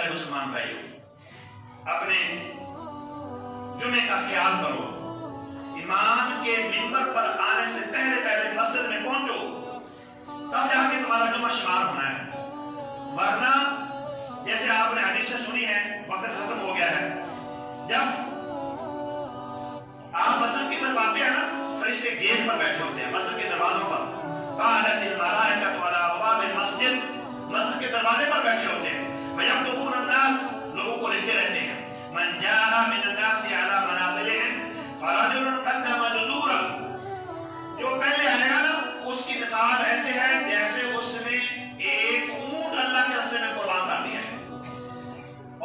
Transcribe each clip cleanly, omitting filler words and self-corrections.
میرے مسلمان بھائیوں، اپنے جمعے کا خیال کرو، امام کے منبر پر آنے سے پہلے مسجد میں پہنچو، تب جا کے تمہارا جمعہ شمار ہونا ہے، ورنہ جیسے آپ نے حدیث سنی ہے، وقت ختم ہو گیا ہے، جب آپ مسجد کی طرف آتے ہیں نا، فرشتے گیٹ پر بیٹھے ہوتے ہیں، مسجد کے دروازوں پر، قالت الملائکۃ علی ابواب المسجد، مسجد کے دروازے پر بیٹھے ہوتے ہیں، ویکتبون الناس، لوگوں کو لکھتے رہتے ہیں، من جاء من الناس علی منازلهم فرجل قدم نذورا، جو پہلے آئے گا نا اس کی مثال ایسے ہے جیسے اس نے ایک اونٹ اللہ کے راستے میں قربان کر دیا ہے،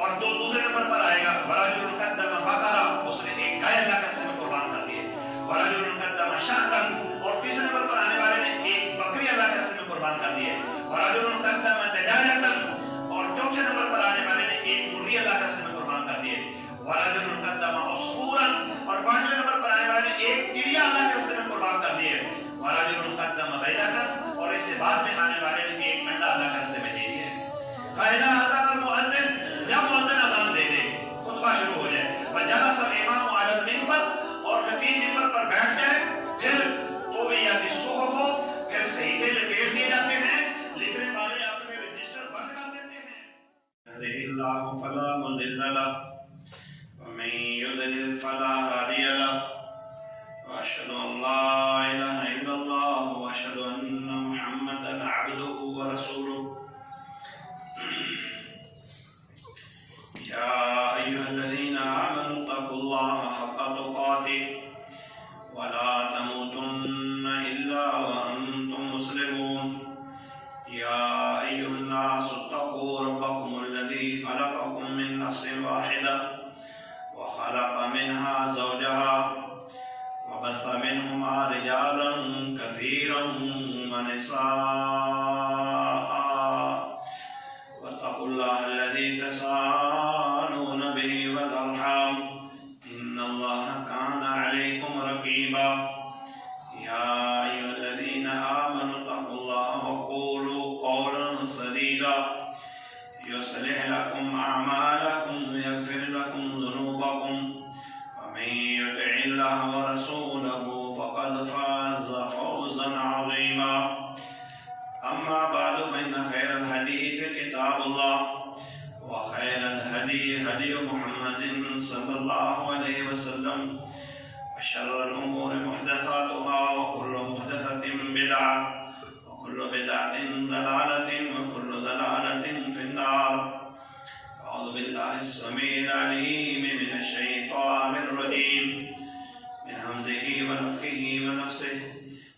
اور دوسرے نمبر پر آئے گا ورجل قدم بقرہ، اس نے ایک گائے اللہ کے راستے میں قربان کر دی ہے، ورجل قدم شاۃ، اور تیسرے نمبر پر آنے والے نے ایک بکری اللہ کے راستے میں قربان کر دی ہے، ورجل قدم دجاجۃ، اور چوتھے نمبر پر آنے والے نے ایک مرغی اللہ کے راستے میں قربان کر دی ہے، ورجل قدم عصفورا، اور پانچویں نمبر پر آنے والے نے ایک چڑیا اللہ کے راستے میں قربان کر دی ہے، ورجل قدم بیضۃ، اور اس سے بعد میں آنے والے نے ایک انڈا اللہ کے راستے میں دے دیا ہے۔ فإذا أذن المؤذن، جب مؤذن اذان دے دے، خطبہ شروع ہو جائے، وجلس الإمام على المنبر، اور خطیب منبر پر بیٹھ جائے، پھر طویت الصحف، پھر صحیفے لپیٹ دیے جاتے ہیں، لکھنے والے اپنے رجسٹر بند کر دیتے ہیں۔ يهده الله فلا مضل له ومن يضلل فلا هادي له، وأشهد أن لا إله إلا الله وأشهد أن محمدا عبده ورسوله۔ يا أيها الذين آمنوا اتقوا الله حق تقاته ولا تموتن إلا وأنتم مسلمون۔ يا أيها الناس اتقوا ربكم الذي خلقكم من نفس واحدة وخلق منها زوجها وبث منهما رجالا كثيرا ونساء، واتقوا الله الذي تساءلون به والأرحام إن الله كان عليكم رقيبا۔ يا أيها الذين آمنوا اتقوا الله وقولوا قولا سديدا يصلح لكم أعمالكم ويغفر لكم ذنوبكم، ومن يطع الله ورسوله فقد فاز فوزا عظيما۔ أما بعد فإن خير الحديث كتاب الله، وخير الهدي هدي محمد صلى الله عليه وسلم، وشر الأمور محدثاتها، وكل محدثة بدعة، وكل بدعة ضلالة، وكل ضلالة في النار۔ أعوذ بالله السميع العليم من الشيطان الرجيم، من همزه ونفخه ونفثه،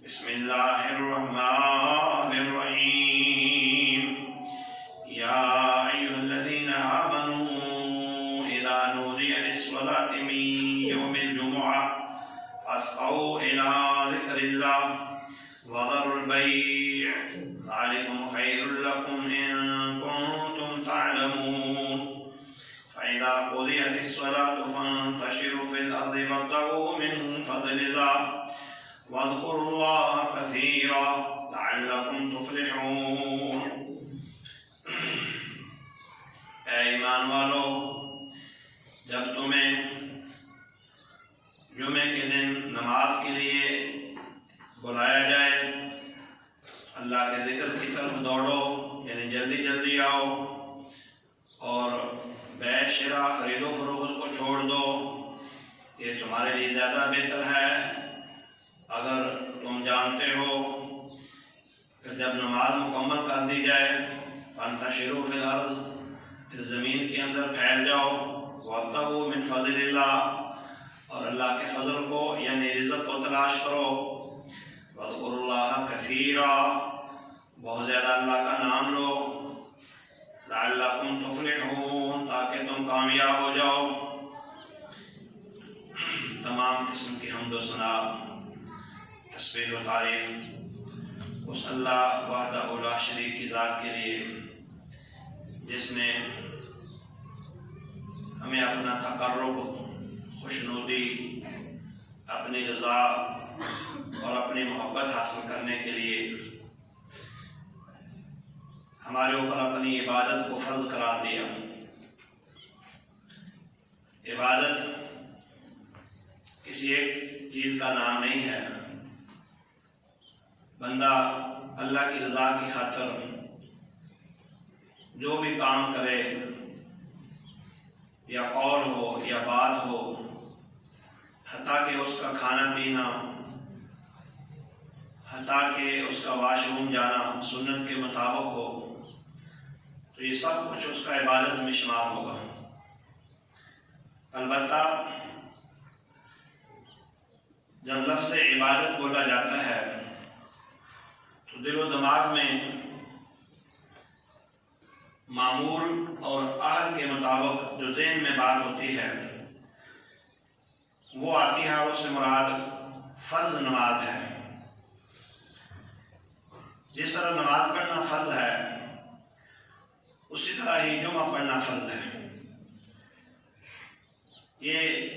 بسم الله الرحمن الرحيم۔ يا أيها الذين آمنوا إذا نودي للصلاة من يوم الجمعة فاسعوا إلى ذكر الله وذروا البيع، ذلكم خير لكم إن كنتم تعلمون۔ فإذا قضيت الصلاة فانتشروا في الأرض وابتغوا من فضل الله واذكروا الله كثيرا لعلكم تفلحون۔ اے ایمان والو، جب تمہیں جمعے کے دن نماز کے لیے بلایا جائے، اللہ کے ذکر کی طرف دوڑو، یعنی جلدی جلدی آؤ، اور بیع شراء خرید و فروخت کو چھوڑ دو، یہ تمہارے لیے زیادہ بہتر ہے۔ اگر تم جانتے ہو کہ جب نماز مکمل کر دی جائے، فانتشروا فی الارض، پھر زمین کے اندر پھیل جاؤ، وابتغوا من فضل اللہ، اور اللہ کے فضل کو یعنی رزق کو تلاش کرو، واذکروا اللہ کثیرا، بہت زیادہ اللہ کا نام لو، لعلکم تفلحون، تاکہ تم کامیاب ہو جاؤ۔ تمام قسم کی حمد و ثنا، تسبیح و تعریف اس اللہ وحدہ لا شریک کی ذات کے لیے، جس نے ہمیں اپنا تقرب، خوشنودی، اپنی رضا اور اپنی محبت حاصل کرنے کے لیے ہمارے اوپر اپنی عبادت کو فرض قرار دیا۔ عبادت کسی ایک چیز کا نام نہیں ہے. بندہ اللہ کی رضا کی خاطر جو بھی کام کرے، یا قول ہو یا بات ہو، حتیٰ کہ اس کا کھانا پینا، حتیٰ کہ اس کا واش روم جانا سنت کے مطابق ہو، تو یہ سب کچھ اس کا عبادت میں شمار ہوگا. البتہ جب لفظ عبادت بولا جاتا ہے تو دل و دماغ میں معمول اور عہد کے مطابق جو ذہن میں بات ہوتی ہے وہ آتی ہے، اور اس سے مراد فرض نماز ہے. جس طرح نماز پڑھنا فرض ہے، اسی طرح ہی جمعہ پڑھنا فرض ہے. یہ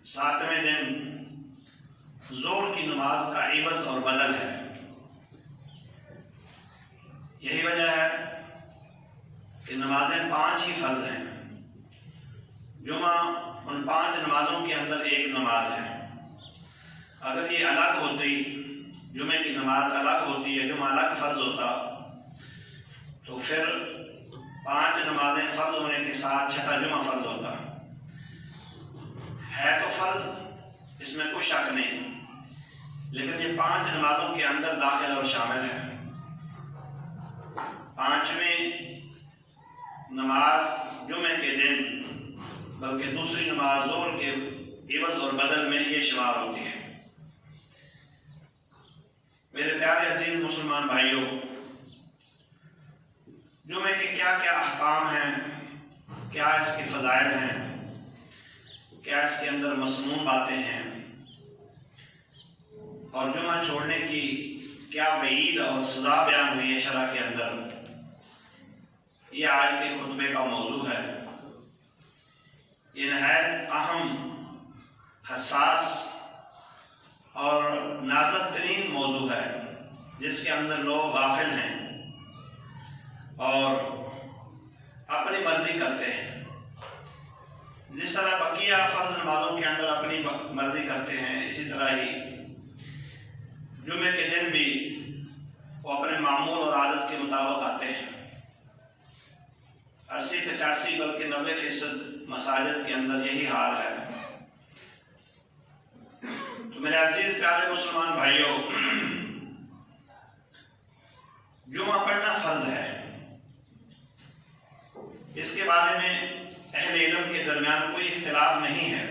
7ویں دن ظہر کی نماز کا عوض اور بدل ہے. یہی وجہ ہے کہ نمازیں 5 ہی فرض ہیں. جمعہ ان 5 نمازوں کے اندر ایک نماز ہے. اگر یہ الگ ہوتی، جمعے کی نماز الگ ہوتی ہے، جمعہ الگ فرض ہوتا، تو پھر 5 نمازیں فرض ہونے کے ساتھ 6واں جمعہ فرض ہوتا. ہے تو فرض، اس میں کوئی شک نہیں، لیکن یہ 5 نمازوں کے اندر داخل اور شامل ہے. 5ویں نماز جمعے کے دن، بلکہ دوسری نماز ظہر کے عوض اور بدل میں یہ شمار ہوتی ہے. میرے پیارے عزیز مسلمان بھائیوں، جمعے کے کیا کیا احکام ہیں، کیا اس کے فضائل ہیں، کیا اس کے اندر مسنون باتیں ہیں، اور جمعہ چھوڑنے کی کیا وعید اور سزا بیان ہوئی ہے شرع کے اندر، یہ آج کے خطبے کا موضوع ہے. یہ نہایت اہم، حساس اور نازک ترین موضوع ہے، جس کے اندر لوگ غافل ہیں اور اپنی مرضی کرتے ہیں. جس طرح بقیہ فرض نمازوں کے اندر اپنی مرضی کرتے ہیں، اسی طرح ہی جمعے کے دن بھی وہ اپنے معمول اور عادت کے مطابق آتے ہیں. 80-85 بلکہ 90% مساجد کے اندر یہی حال ہے. تو میرے عزیز پیارے مسلمان بھائیوں، جمعہ پڑھنا فرض ہے. اس کے بارے میں اہل علم کے درمیان کوئی اختلاف نہیں ہے.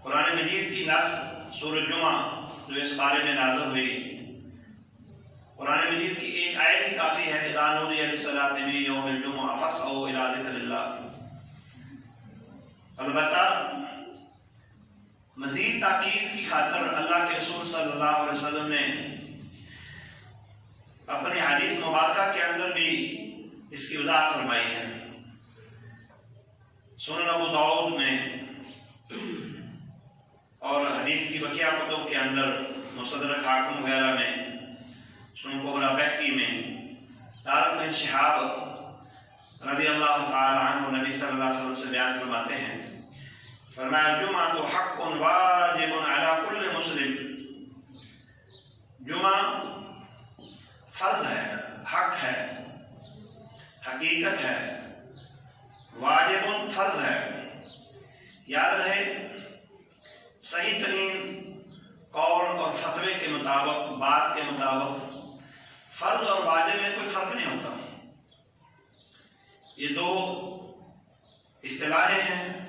قرآن مجید کی نص سورۃ جمعہ جو اس بارے میں نازل ہوئی، قرآن مجید کی ایک آیت ہی کافی ہے، اذا نودی للصلاۃ من یوم الجمعہ فاسعوا الی ذکر اللہ. البتہ مزید تاکید کی خاطر اللہ کے رسول صلی اللہ علیہ وسلم نے اپنی حدیث مبارکہ کے اندر بھی اس کی وضاحت فرمائی ہے. سنن ابو داؤد میں اور حدیث کی بقیہ کتب کے اندر، مستدرک حاکم وغیرہ میں، سنن کبریٰ بہقی میں، طارق بن شہاب رضی اللہ تعالی عنہ نبی صلی اللہ علیہ وسلم سے بیان فرماتے ہیں، فرمایا الجمعۃ حق واجب علی کل مسلم. جمعہ فرض ہے، حق ہے، حقیقت ہے، واجب فرض ہے. یاد رہے، صحیح ترین قول اور فتوے کے مطابق، بات کے مطابق، فرض اور واجب میں کوئی فرق نہیں ہوتا. یہ 2 اصطلاحیں ہیں،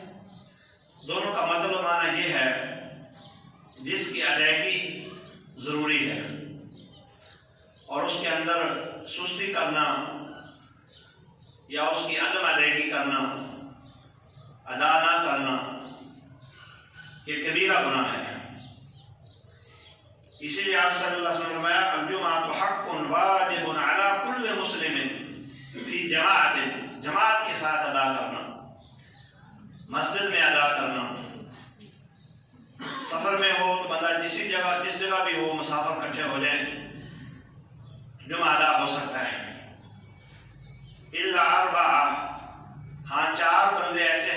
دونوں کا مطلب معنی یہ ہے جس کی ادائیگی ضروری ہے، اور اس کے اندر سستی کرنا یا اس کی عدم ادائیگی کرنا، ادا نہ کرنا، یہ کبیرہ گناہ ہے. اسی لیے آپ صلی اللہ علیہ وسلم نے فرمایا الجمعۃ حق واجب علی کل مسلم فی جماعت، جماعت کے ساتھ ادا کرنا، مسجد میں ادا کرنا. سفر میں ہو تو بندہ جس جگہ بھی ہو، مسافر اکٹھے ہو جائیں، جمعہ ادا ہو سکتا ہے. الا 4، ہاں 4 بندے ایسے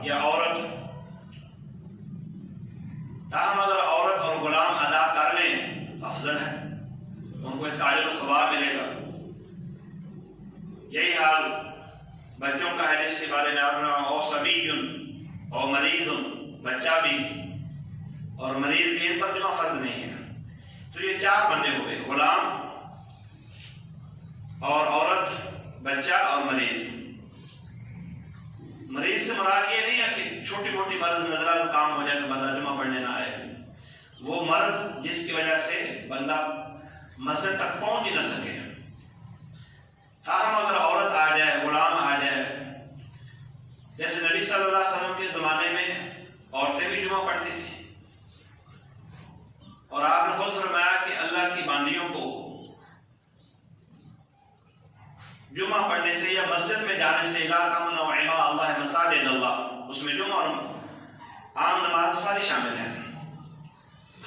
یا عورت، تاہم اگر عورت اور غلام ادا کر لیں افضل ہے، ان کو اس کا اجر و ثواب ملے گا۔ یہی حال بچوں کا ہے، جس کے بارے میں آپ نے او صبی اور مریض، بچہ بھی اور مریض بھی، ان پر جمعہ فرض نہیں ہے۔ تو یہ چار بندے ہوئے، غلام اور عورت، بچہ اور مریض۔ مریض سے مراد یہ نہیں ہے کہ چھوٹی موٹی مرض نظر کام ہو جائے تو بندہ جمعہ پڑھنے نہ آئے، وہ مرض جس کی وجہ سے بندہ مسجد تک پہنچ ہی نہ سکے۔ تاہم اگر عورت آ جائے، غلام آ جائے، جیسے نبی صلی اللہ علیہ وسلم کے زمانے میں عورتیں بھی جمعہ پڑھتی تھیں، اور آپ نے خود فرمایا کہ اللہ کی باندیوں کو جمعہ پڑھنے سے یا مسجد میں جانے سے لا تمنعوا عماء اللہ مساجد اللہ، اس میں جمعہ اور عام نماز ساری شامل ہیں،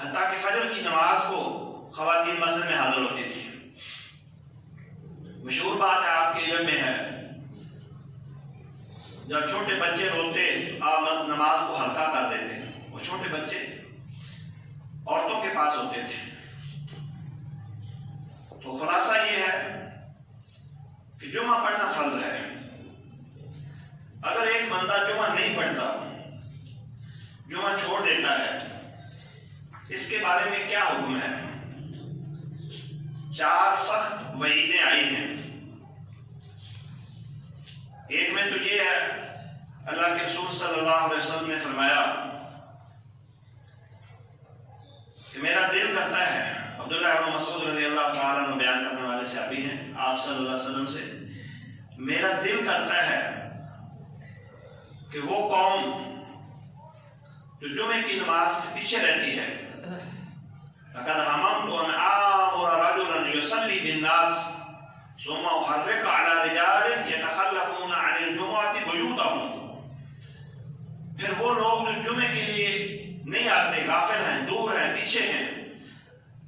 حتیٰ کہ فجر کی نماز کو خواتین مسجد میں حاضر ہوتی تھی۔ مشہور بات ہے، آپ کے علم میں ہے، جب چھوٹے بچے روتے آپ نماز کو ہلکا کر دیتے، وہ چھوٹے بچے عورتوں کے پاس ہوتے تھے۔ تو خلاصہ یہ ہے کہ جمعہ پڑھنا فرض ہے۔ اگر ایک بندہ جمعہ نہیں پڑھتا، جمعہ چھوڑ دیتا ہے، اس کے بارے میں کیا حکم ہے؟ چار سخت وعیدیں آئی ہیں۔ ایک میں تو یہ ہے، اللہ کے رسول صلی اللہ علیہ وسلم نے فرمایا کہ میرا دل کرتا ہے، عبداللہ بن مسعود رضی اللہ تعالیٰ عنہ بیان کرنے والے صحابی ہیں آپ صلی اللہ علیہ وسلم سے، میرا دل کرتا ہے کہ وہ قوم جو جمعے کی نماز سے پیچھے رہتی ہے، لقد هممت ان آمر رجلا يصلي بالناس ثم احرق على رجال يتخلفون عن الجمعة بيوتهم، پھر وہ لوگ جو جمعے کے لیے نہیں آتے، غافل ہیں، دور ہیں، پیچھے ہیں،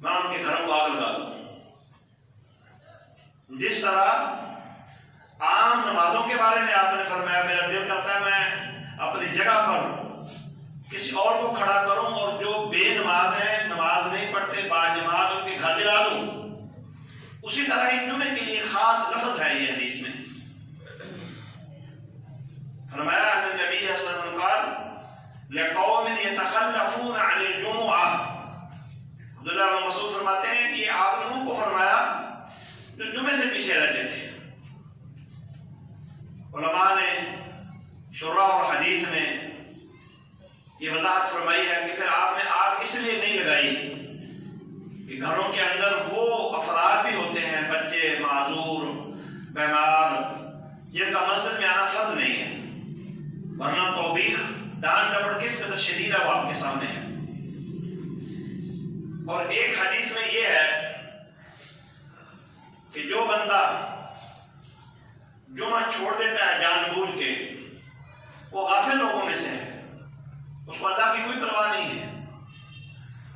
میں ان کے گھروں کو آگ لگا دوں۔ جس طرح عام نمازوں کے بارے میں آپ نے فرمایا میرا دل کرتا ہے میں اپنی جگہ پر کسی اور کو کھڑا کروں اور جو بے نماز ہیں، نماز نہیں پڑھتے، با جماعت ان کے گھر جلا دوں، اسی طرح ہی جمعے کے لیے خاص لفظ ہے یہ حدیث میں۔ فرمایا ان نبی صلی اللہ علیہ وسلم قال لقوم يتخلفون عن الجمعہ، عبداللہ بن مسعود فرماتے ہیں کہ آپ نے ان کو فرمایا جو جمعے سے پیچھے رہتے تھے۔ علماء نے شرح اور حدیث میں یہ وضاحت فرمائی ہے کہ پھر آپ نے آگ اس لیے نہیں لگائی کہ گھروں کے اندر وہ افراد بھی ہوتے ہیں، بچے، معذور، بیمار، جن کا مسجد میں آنا فرض نہیں ہے، ورنہ توبیخ، ڈانٹ ڈپٹ کس قدر شدید ہے وہ آپ کے سامنے ہے۔ اور ایک حدیث میں یہ ہے کہ جو بندہ جمعہ چھوڑ دیتا ہے جان بوجھ کے، وہ غافل لوگوں میں سے ہے، اس کو اللہ کی کوئی پرواہ نہیں ہے۔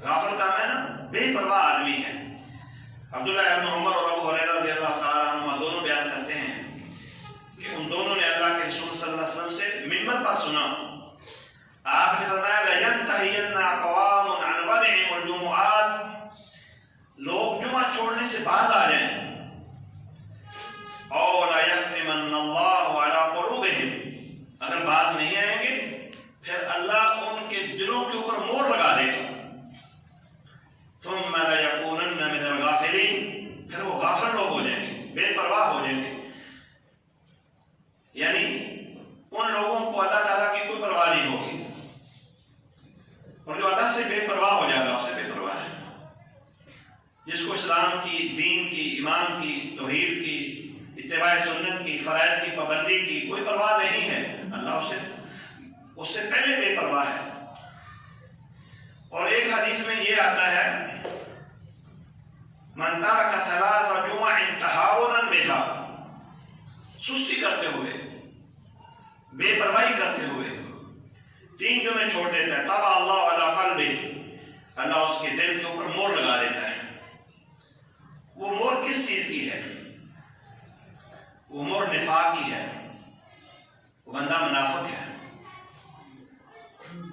غافل کا معنی بے پرواہ آدمی ہے۔ عبداللہ ابن عمر اور ابو ہریرہ رضی اللہ تعالیٰ عنہما دونوں بیان کرتے ہیں کہ ان دونوں نے اللہ کے رسول صلی اللہ علیہ وسلم سے منبر پر سنا، آپ نے فرمایا لَيَنْتَهِيَنَّ أَقْوَامٌ عَنْ وَدْعِهِمُ الْجُمُعَاتِ، لوگ جمعہ چھوڑنے سے باز آ جائیں، اور لَيَخْتِمَنَّ اللَّهُ عَلَىٰ قُلُوبِهِمْ، اگر باز نہیں آئیں گے پھر اللہ ان کے دلوں کے اوپر مور لگا دے گا، ثُمَّ لَيَكُونَنَّ مِنَ الْغَافِلِينَ، پھر وہ غافل لوگ ہو جائیں گے، بے پرواہ ہو جائیں گے، یعنی ان لوگوں کو اللہ تعالیٰ کی کوئی پرواہ نہیں ہوگی، اور جو اللہ سے بے پرواہ ہو جائے گا اس سے بے پرواہ ہے۔ جس کو اسلام کی، دین کی، ایمان کی، توحید کی، اتباع سنت کی، فرائض کی پابندی کی کوئی پرواہ نہیں ہے، اللہ اس سے پہلے بے پرواہ ہے۔ اور ایک حدیث میں یہ آتا ہے من ترک ثلاث جمع تہاونا بها، سستی کرتے ہوئے، بے پرواہی کرتے ہوئے 3 جمعے چھوڑ دیتا ہے، طبع اللہ علی قلبہ، اللہ اس کے دل کے اوپر مور لگا دیتا ہے۔ وہ مور کس چیز کی ہے؟ وہ مور نفاق کی ہے، وہ بندہ منافق ہے،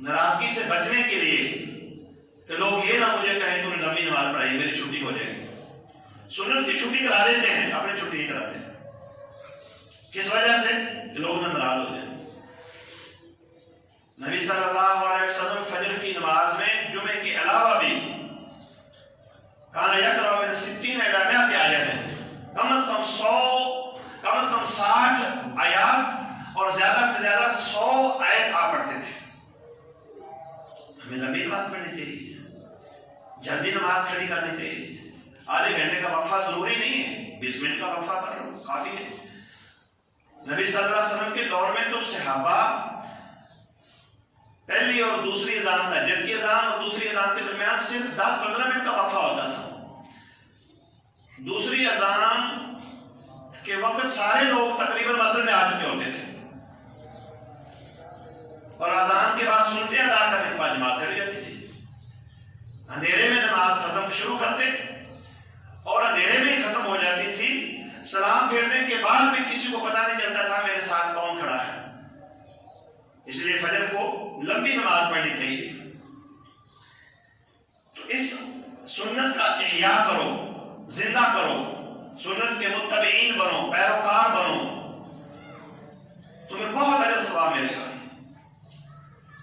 ناراضگی سے بچنے کے لیے کہ لوگ یہ نہ مجھے کہیں تم نے لمبی نماز پڑھائی میری چھٹی ہو جائے گی. سنت کی چھٹی کرا دیتے ہیں، اپنی چھٹی نہیں کراتے. کس وجہ سے؟ کہ لوگ نہ ناراض ہو جائیں. نبی صلی اللہ علیہ وسلم فجر کی نماز میں جمعے کے علاوہ بھی کانا یقرأ من 60 الی 100 آیات، کم از کم 100 کم از کم 60 آیات اور زیادہ سے زیادہ 100 آیت آپ پڑھتے تھے. ہمیں لمبی نماز پڑھنی چاہیے، جلدی نماز کھڑی کرنی چاہیے. آدھے گھنٹے کا وقفہ ضروری نہیں ہے، 20 منٹ کا وقفہ کر لو کافی ہے. نبی صلی اللہ علیہ وسلم کے دور میں تو صحابہ پہلی اور دوسری اذان تجد کی اذان اور دوسری اذان کے درمیان صرف 10-15 منٹ کا وقفہ ہوتا تھا. دوسری اذان کے وقت سارے لوگ تقریباً مسجد میں آ چکے ہوتے تھے اور اذان کے بعد سنتے ادا کرنے کے بعد جماعت کر جاتی تھی. اندھیرے میں نماز ختم شروع کرتے اور اندھیرے میں ہی ختم ہو جاتی تھی. سلام پھیرنے کے بعد بھی کسی کو پتہ نہیں چلتا تھا میرے ساتھ کون کھڑا ہے. اس لیے فجر کو لمبی نماز پڑھنی چاہیے. تو اس سنت کا احیاء کرو، زندہ کرو، سنت کے متبعین بنو، پیروکار بنو، تمہیں بہت اجر ثواب ملے گا.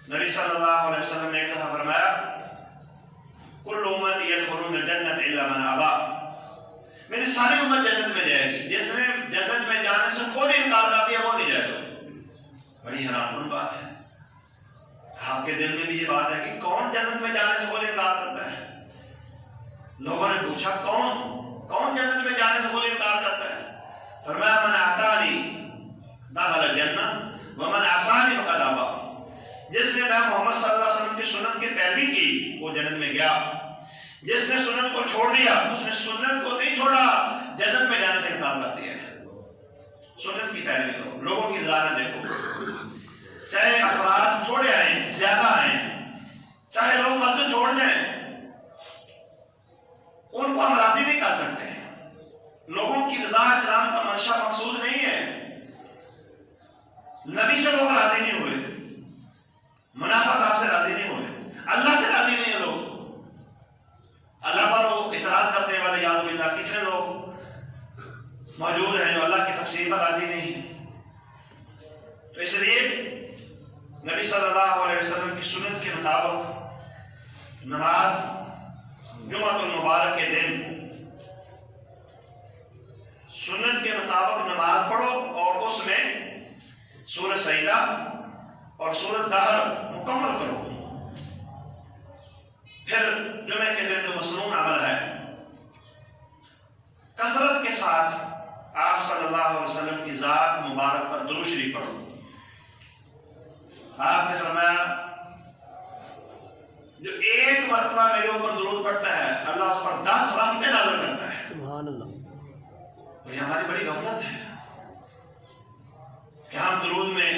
نبی صلی اللہ علیہ وسلم نے ایک دفعہ فرمایا کل امتی یدخلون الجنت الا من ابا، میری ساری امت جنت میں جائے گی، جس نے جنت میں جانے سے کوئی انکار کر دیا وہ نہیں جائے گا. بڑی حیران کن بات ہے. آپ کے دل میں بھی یہ بات ہے کہ کون جنت میں جانے سے کوئی انکار کرتا ہے؟ لوگوں نے پوچھا کون جنت میں جانے سے کوئی انکار کرتا ہے؟ فرمایا من اطاعنی دخل الجنہ ومن عصانی فقد ابا، جس نے میں محمد صلی اللہ علیہ وسلم کی سنت کی پیروی کی وہ جنت میں گیا، جس نے سنت کو چھوڑ دیا اس نے سنت کو نہیں چھوڑا، جنت میں جانے سے انکار کر دیا ہے. سنت کی پیروی کرو، لوگوں کی رضا دیکھو، چاہے افراد تھوڑے آئیں زیادہ آئیں، چاہے لوگ مسجد چھوڑ جائیں، ان کو ہم راضی نہیں کر سکتے. لوگوں کی رضا اسلام کا منشا مقصود نہیں ہے. نبی سے لوگ راضی نہیں ہوئے، منافق آپ سے راضی نہیں ہوئے، اللہ سے راضی نہیں ہیں لوگ. اللہ پر وہ اعتراض کرنے والے یاد باللہ کتنے لوگ موجود ہیں جو اللہ کی تقسیم پر راضی نہیں ہیں. تو اس لیے نبی صلی اللہ علیہ وسلم کی سنت کے مطابق نماز جمعۃ المبارک کے دن سنت کے مطابق نماز پڑھو اور اس میں سورہ سجدہ اور سورہ دہر مکمل کرو. پھر جمعے کے دن جو مسنون عمل ہے کثرت کے ساتھ آپ صلی اللہ علیہ وسلم کی ذات مبارک پر درود شریف پڑھو. آپ نے فرمایا جو ایک مرتبہ میرے اوپر درود پڑھتا ہے اللہ اس پر 10 رحمتیں نازل کرتا ہے. سبحان اللہ. یہ ہماری بڑی غفلت ہے کہ ہم درود میں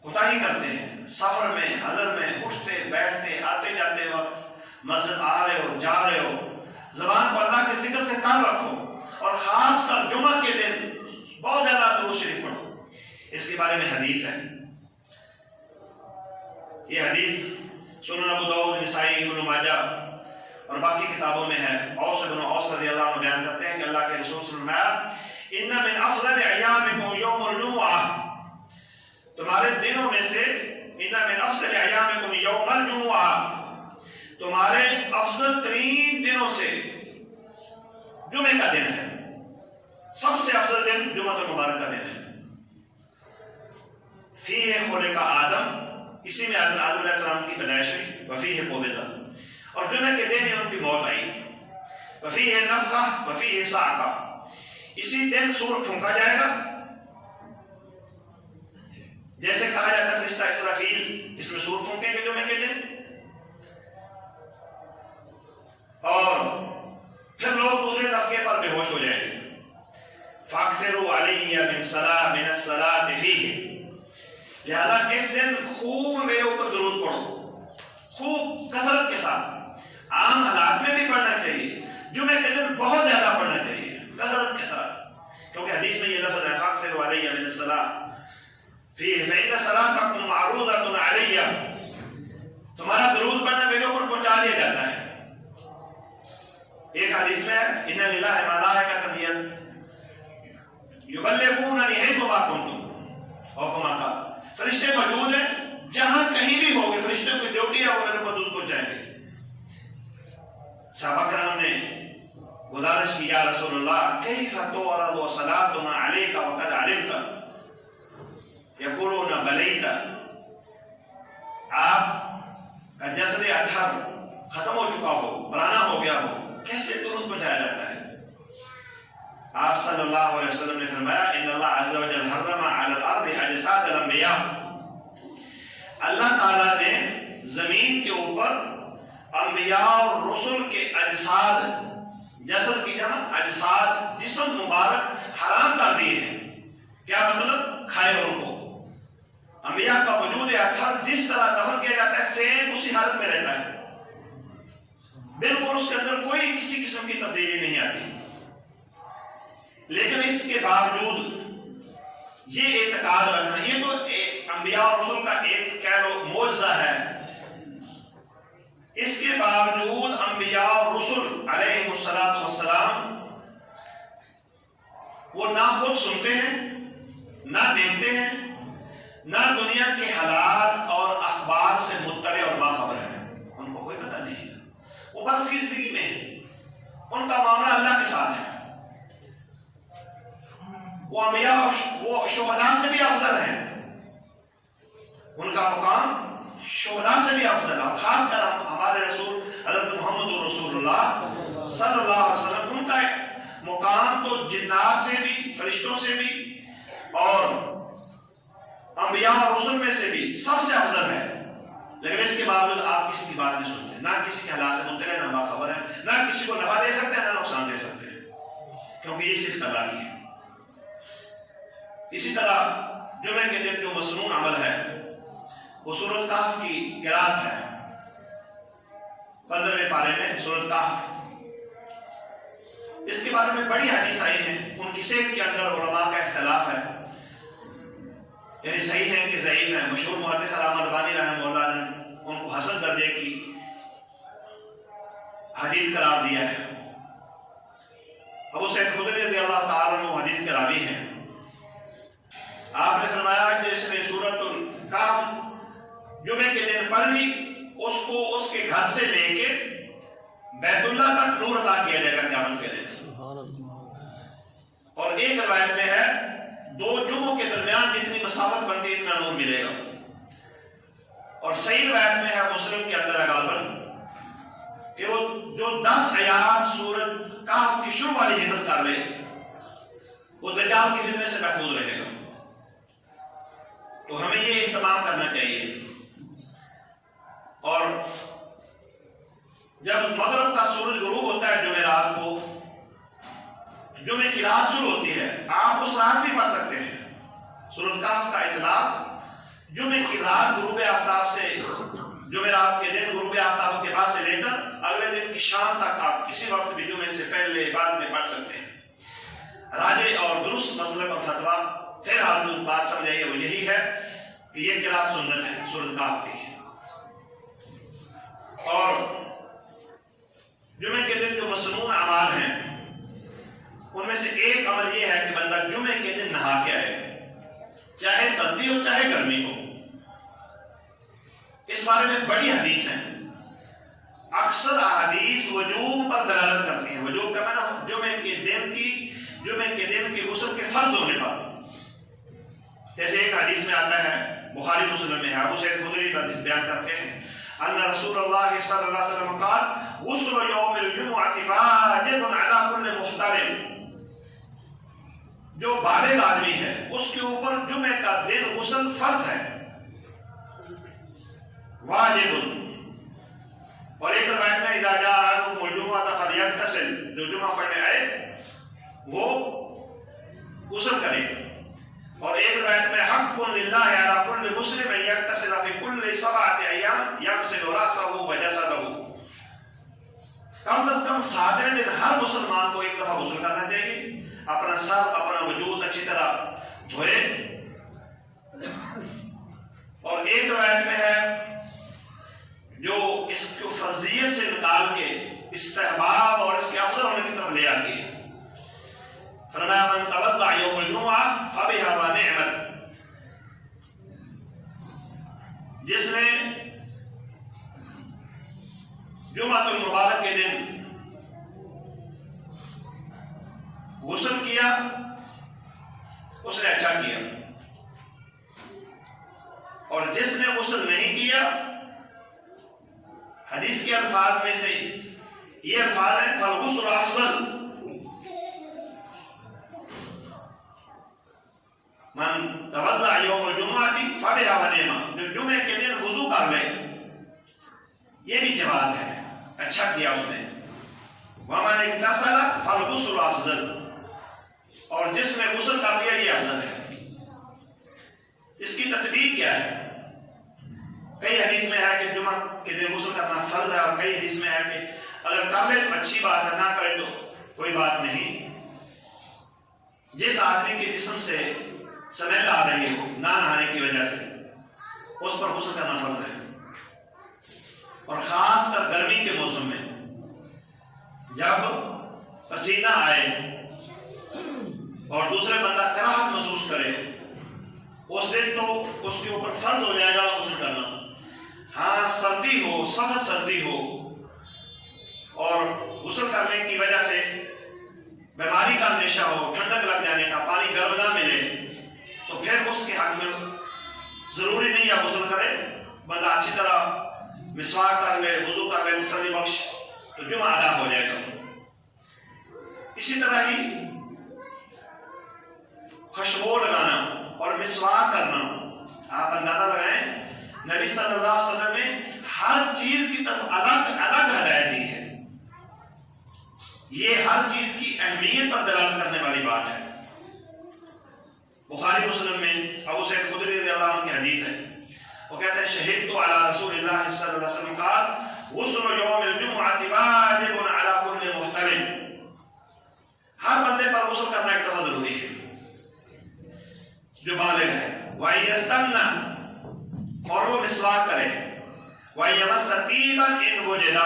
کوتاہی کرتے ہیں. سفر میں، حضر میں، اٹھتے بیٹھتے آتے جاتے وقت، مسجد آ رہے ہو جا رہے ہو، زبان کو اللہ کے ذکر سے کام رکھو اور خاص کر جمعہ کے دن بہت زیادہ درود شریف پڑھو. اس کے بارے میں حدیث ہے. یہ حدیث سنن ابو داؤد، نسائی، ابن ماجہ اور باقی کتابوں میں ہے. اوس بن اوس رضی اللہ عنہ بیان کرتے ہیں کہ اللہ کے رسول صلی اللہ علیہ وسلم ان من افضل ایامکم یوم الجمعہ، تمہارے دنوں میں سے ان من افضل ایامکم یوم الجمعہ، تمہارے افضل ترین دنوں سے جمعے کا دن ہے. سب سے افضل دن جمعہ المبارک کا دن ہے. فیہ خلق آدم، اسی میں آدم علیہ السلام کی پیدائش ہوئی. وفیہ قبض، اور جمعے کے دن ہی ان کی موت آئی. وفیہ نفخہ وفیہ صاعقہ، اسی دن سور پھونکا جائے گا. جیسے کہا جاتا ہے فرشتہ اسرافیل اس میں سور پھونکیں گے جمعے کے دن، اور پھر لوگ دوسرے نفخے پر بے ہوش ہو جائیں گے. فاکثروا علیہ من الصلاۃ فیہ، لہذا اس دن خوب میرے اوپر درود پڑھو، خوب کثرت کے ساتھ. عام حالات میں بھی پڑھنا چاہیے، جمعے کے دن بہت زیادہ پڑھنا چاہیے کثرت کے ساتھ، کیونکہ حدیث میں یہ لفظ ہے فاکثروا علیہ من الصلاۃ فیہ فإن صلاتکم معروضۃ علیہ، ایک حدیث میں ان للہ ملائکۃ یبلغوننی حیثما کنتم، اور کما قال، فرشتے موجود ہیں جہاں کہیں بھی ہوں گے، فرشتوں کی ڈیوٹی ہے وہ میرے کو دودھ پہنچائیں گے۔ صحابہ کرام نے گزارش کی، یا رسول اللہ کیف تعرض صلاتنا علیک وقد علمت، یقولون بلیت، آپ کا جسد اطہر ختم ہو چکا ہو، پرانا ہو گیا ہو، کیسے ترنت پہنچایا جاتا ہے؟ آپ صلی اللہ علیہ وسلم نے فرمایا ان اللہ عز و جل حرم علی الارض اجساد الانبیاء، اللہ تعالیٰ نے زمین کے اوپر انبیاء اور رسل کے اجساد، جسد کی جمع اجساد، جسم مبارک حرام کر دیے ہیں۔ کیا مطلب؟ کھائے ان کو۔ انبیاء کا وجود اطہر جس طرح دفن کیا جاتا ہے سیم اسی حالت میں رہتا ہے، بالکل اس کے اندر کوئی کسی قسم کی تبدیلی نہیں آتی۔ لیکن اس کے باوجود یہ اعتقاد رکھنا، یہ تو انبیاء اور رسول کا ایک کہہ لو معجزہ ہے، اس کے باوجود انبیاء اور رسل علیہ السلام وہ نہ خود سنتے ہیں، نہ دیکھتے ہیں، نہ دنیا کے حالات اور اخبار سے مطلع اور باخبر ہیں، ان کو کوئی پتہ نہیں ہے، وہ بس کی زندگی میں ہے، ان کا معاملہ اللہ کے ساتھ ہے۔ وہ انبیاء وہ شہداء سے بھی افضل ہیں، ان کا مقام شہداء سے بھی افضل ہے، اور خاص کر ہمارے رسول حضرت محمد رسول اللہ صلی اللہ علیہ وسلم، ان کا مقام تو جنات سے بھی، فرشتوں سے بھی، اور انبیاء اور رسل میں سے بھی سب سے افضل ہے۔ لیکن اس کے باوجود آپ کسی کی بات نہیں سنتے، نہ کسی کے حالات سے مطلع، نہ باخبر ہیں، نہ کسی کو نفع دے سکتے ہیں، نہ نقصان دے سکتے ہیں، کیونکہ یہ صرف اللہ کی ہے۔ اسی طرح جمعے کے دن جو مسنون عمل ہے وہ سورۃ کہف کی قرات ہے، 15ویں پارے میں سورۃ کہف۔ اس کے بارے میں بڑی حدیث آئی ہیں، ان کی صحت کے اندر علماء کا اختلاف ہے، یعنی صحیح ہے کہ ضعیف ہے۔ مشہور محدث علامہ البانی رحمہ اللہ نے ان کو حسن درجے کی حدیث قرار دیا ہے۔ ابو سعید خدری رضی اللہ تعالیٰ عنہ حدیث کے راوی ہیں، آپ نے فرمایا کہ جس نے سورۃ الکہف جمعے کے دن پڑھ لی، اس کو اس کے گھر سے لے کے بیت اللہ تک نور عطا کیا جائے گا قیامت کے دن۔ اور ایک روایت میں ہے 2 جمعوں کے درمیان جتنی مسافت بنتی اتنا نور ملے گا، اور صحیح روایت میں ہے مسلم کے اندر غالباً کہ وہ جو 10 آیات سورۃ کہف کی شروع والی حفظ کر لے وہ دجال کی فتنے سے محفوظ رہے گا۔ تو ہمیں یہ اہتمام کرنا چاہیے، اور جب مغرب کا سورج غروب ہوتا ہے جمعرات کو، جمعے کی رات شروع ہوتی ہے، آپ اس رات بھی پڑھ سکتے ہیں۔ سورۃ کہف کا اطلاق جمعے کی رات غروب آفتاب سے، جمعرات کے دن غروب آفتاب کے بعد سے لے کر اگلے دن کی شام تک آپ کسی وقت بھی جمعے سے پہلے بعد میں پڑھ سکتے ہیں۔ راجع اور درست مسلک اور فتویٰ پھر آپ جو بات سمجھائیے وہ یہی ہے کہ یہ قرات سنت ہے سورۃ کہف کی۔ اور جمعے کے دن جو مسنون اعمال ہیں ان میں سے ایک عمل یہ ہے کہ بندہ جمعے کے دن نہا کے آئے، چاہے سردی ہو چاہے گرمی ہو۔ اس بارے میں بڑی حدیث ہیں، اکثر احادیث وجوب پر دلالت کرتی ہیں۔ وجوب کا معنی جمعے کے دن کے غسل کے فرض ہونے پر، جیسے ایک حدیث میں آتا ہے، بخاری مسلم میں ہے، ابو سعید خدری بیان کرتے ہیں ان رسول اللہ صلی اللہ علیہ وسلم قال غسل یوم الجمعۃ واجب علی کل محتلم، جو بالغ آدمی ہے اس کے اوپر جمعے کا دن غسل فرض ہے، واجب۔ اور ایک روایت میں اذا جاء احدکم الجمعۃ فلیغتسل، جو جمعہ پڑھنے آئے وہ غسل کرے۔ اور ایک روایت میں حق للہ علی کل مسلم ان یغتسل فی کل 7 ایام یغسل رأسہ وجسدہ، کم از کم 7ویں دن ہر مسلمان کو ایک دفعہ غسل کرنا چاہیے، اپنا سر اپنا وجود اچھی طرح دھوئے۔ اور ایک روایت میں ہے جو اس کو فرضیت سے نکال کے استحباب اور اس کے فرمایا من توضع یوم الجمعہ فبها ونعمت، جس نے جمعۃ المبارک کے دن غسل کیا اس نے اچھا کیا، اور جس نے غسل نہیں کیا، حدیث کے الفاظ میں سے یہ الفاظ ہیں فالغسل افضل، من توضع یوم الجمعہ فبها ونعمت، جو جمعے کے دن وضو کر لے یہ بھی جواز ہے، اچھا کیا اس نے، ومن اغتسل فالغسل افضل، اور جس نے غسل کر لیا یہ افضل ہے۔ اس کی تطبیق کیا ہے؟ کئی حدیث میں ہے کہ جمعہ کے دن غسل کرنا فرض ہے، اور کئی حدیث میں ہے کہ اگر کر لے تو اچھی بات ہے، نہ کرے تو کوئی بات نہیں۔ جس آدمی کے جسم سے سمیل آ رہی ہو نہ نہانے کی وجہ سے اس پر غسل کرنا فرض ہے، اور خاص کر گرمی کے موسم میں جب پسینہ آئے اور دوسرے بندہ کراہت محسوس کرے اس دن تو اس کے اوپر فرض ہو جائے گا غسل کرنا۔ ہاں سردی ہو، سخت سردی ہو اور غسل کرنے کی وجہ سے بیماری کا اندیشہ ہو، ٹھنڈک لگ جانے کا، پانی گرم نہ ملے، تو پھر اس کے حق میں ضروری نہیں ہے غسل کرے، بندہ اچھی طرح مسواک کر لے، وضو کر لے تسلی بخش، تو جمعہ ادا ہو جائے گا۔ اسی طرح ہی خوشبو لگانا اور مسواک کرنا، آپ اندازہ لگائیں نبی صلی اللہ علیہ وسلم نے ہر چیز کی طرف الگ الگ ہدایت دی ہے، یہ ہر چیز کی اہمیت پر دلالت کرنے والی بات ہے۔ بخاری مسلم میں ابو سعید خدری رضی اللہ عنہ کی حدیث ہے، وہ کہتے ہیں شہدت علی رسول اللہ صلی اللہ علیہ وسلم قال غسل یوم الجمعہ واجب علی کل محتلم، ہر بندے پر غسل کرنا ایک دفعہ ضروری ہے جو بالغ ہے، وَيَسْتَنَّ، اور وہ مسواک کرے، وَيَمَسَّ طِيبًا إِنْ وُجِدَ،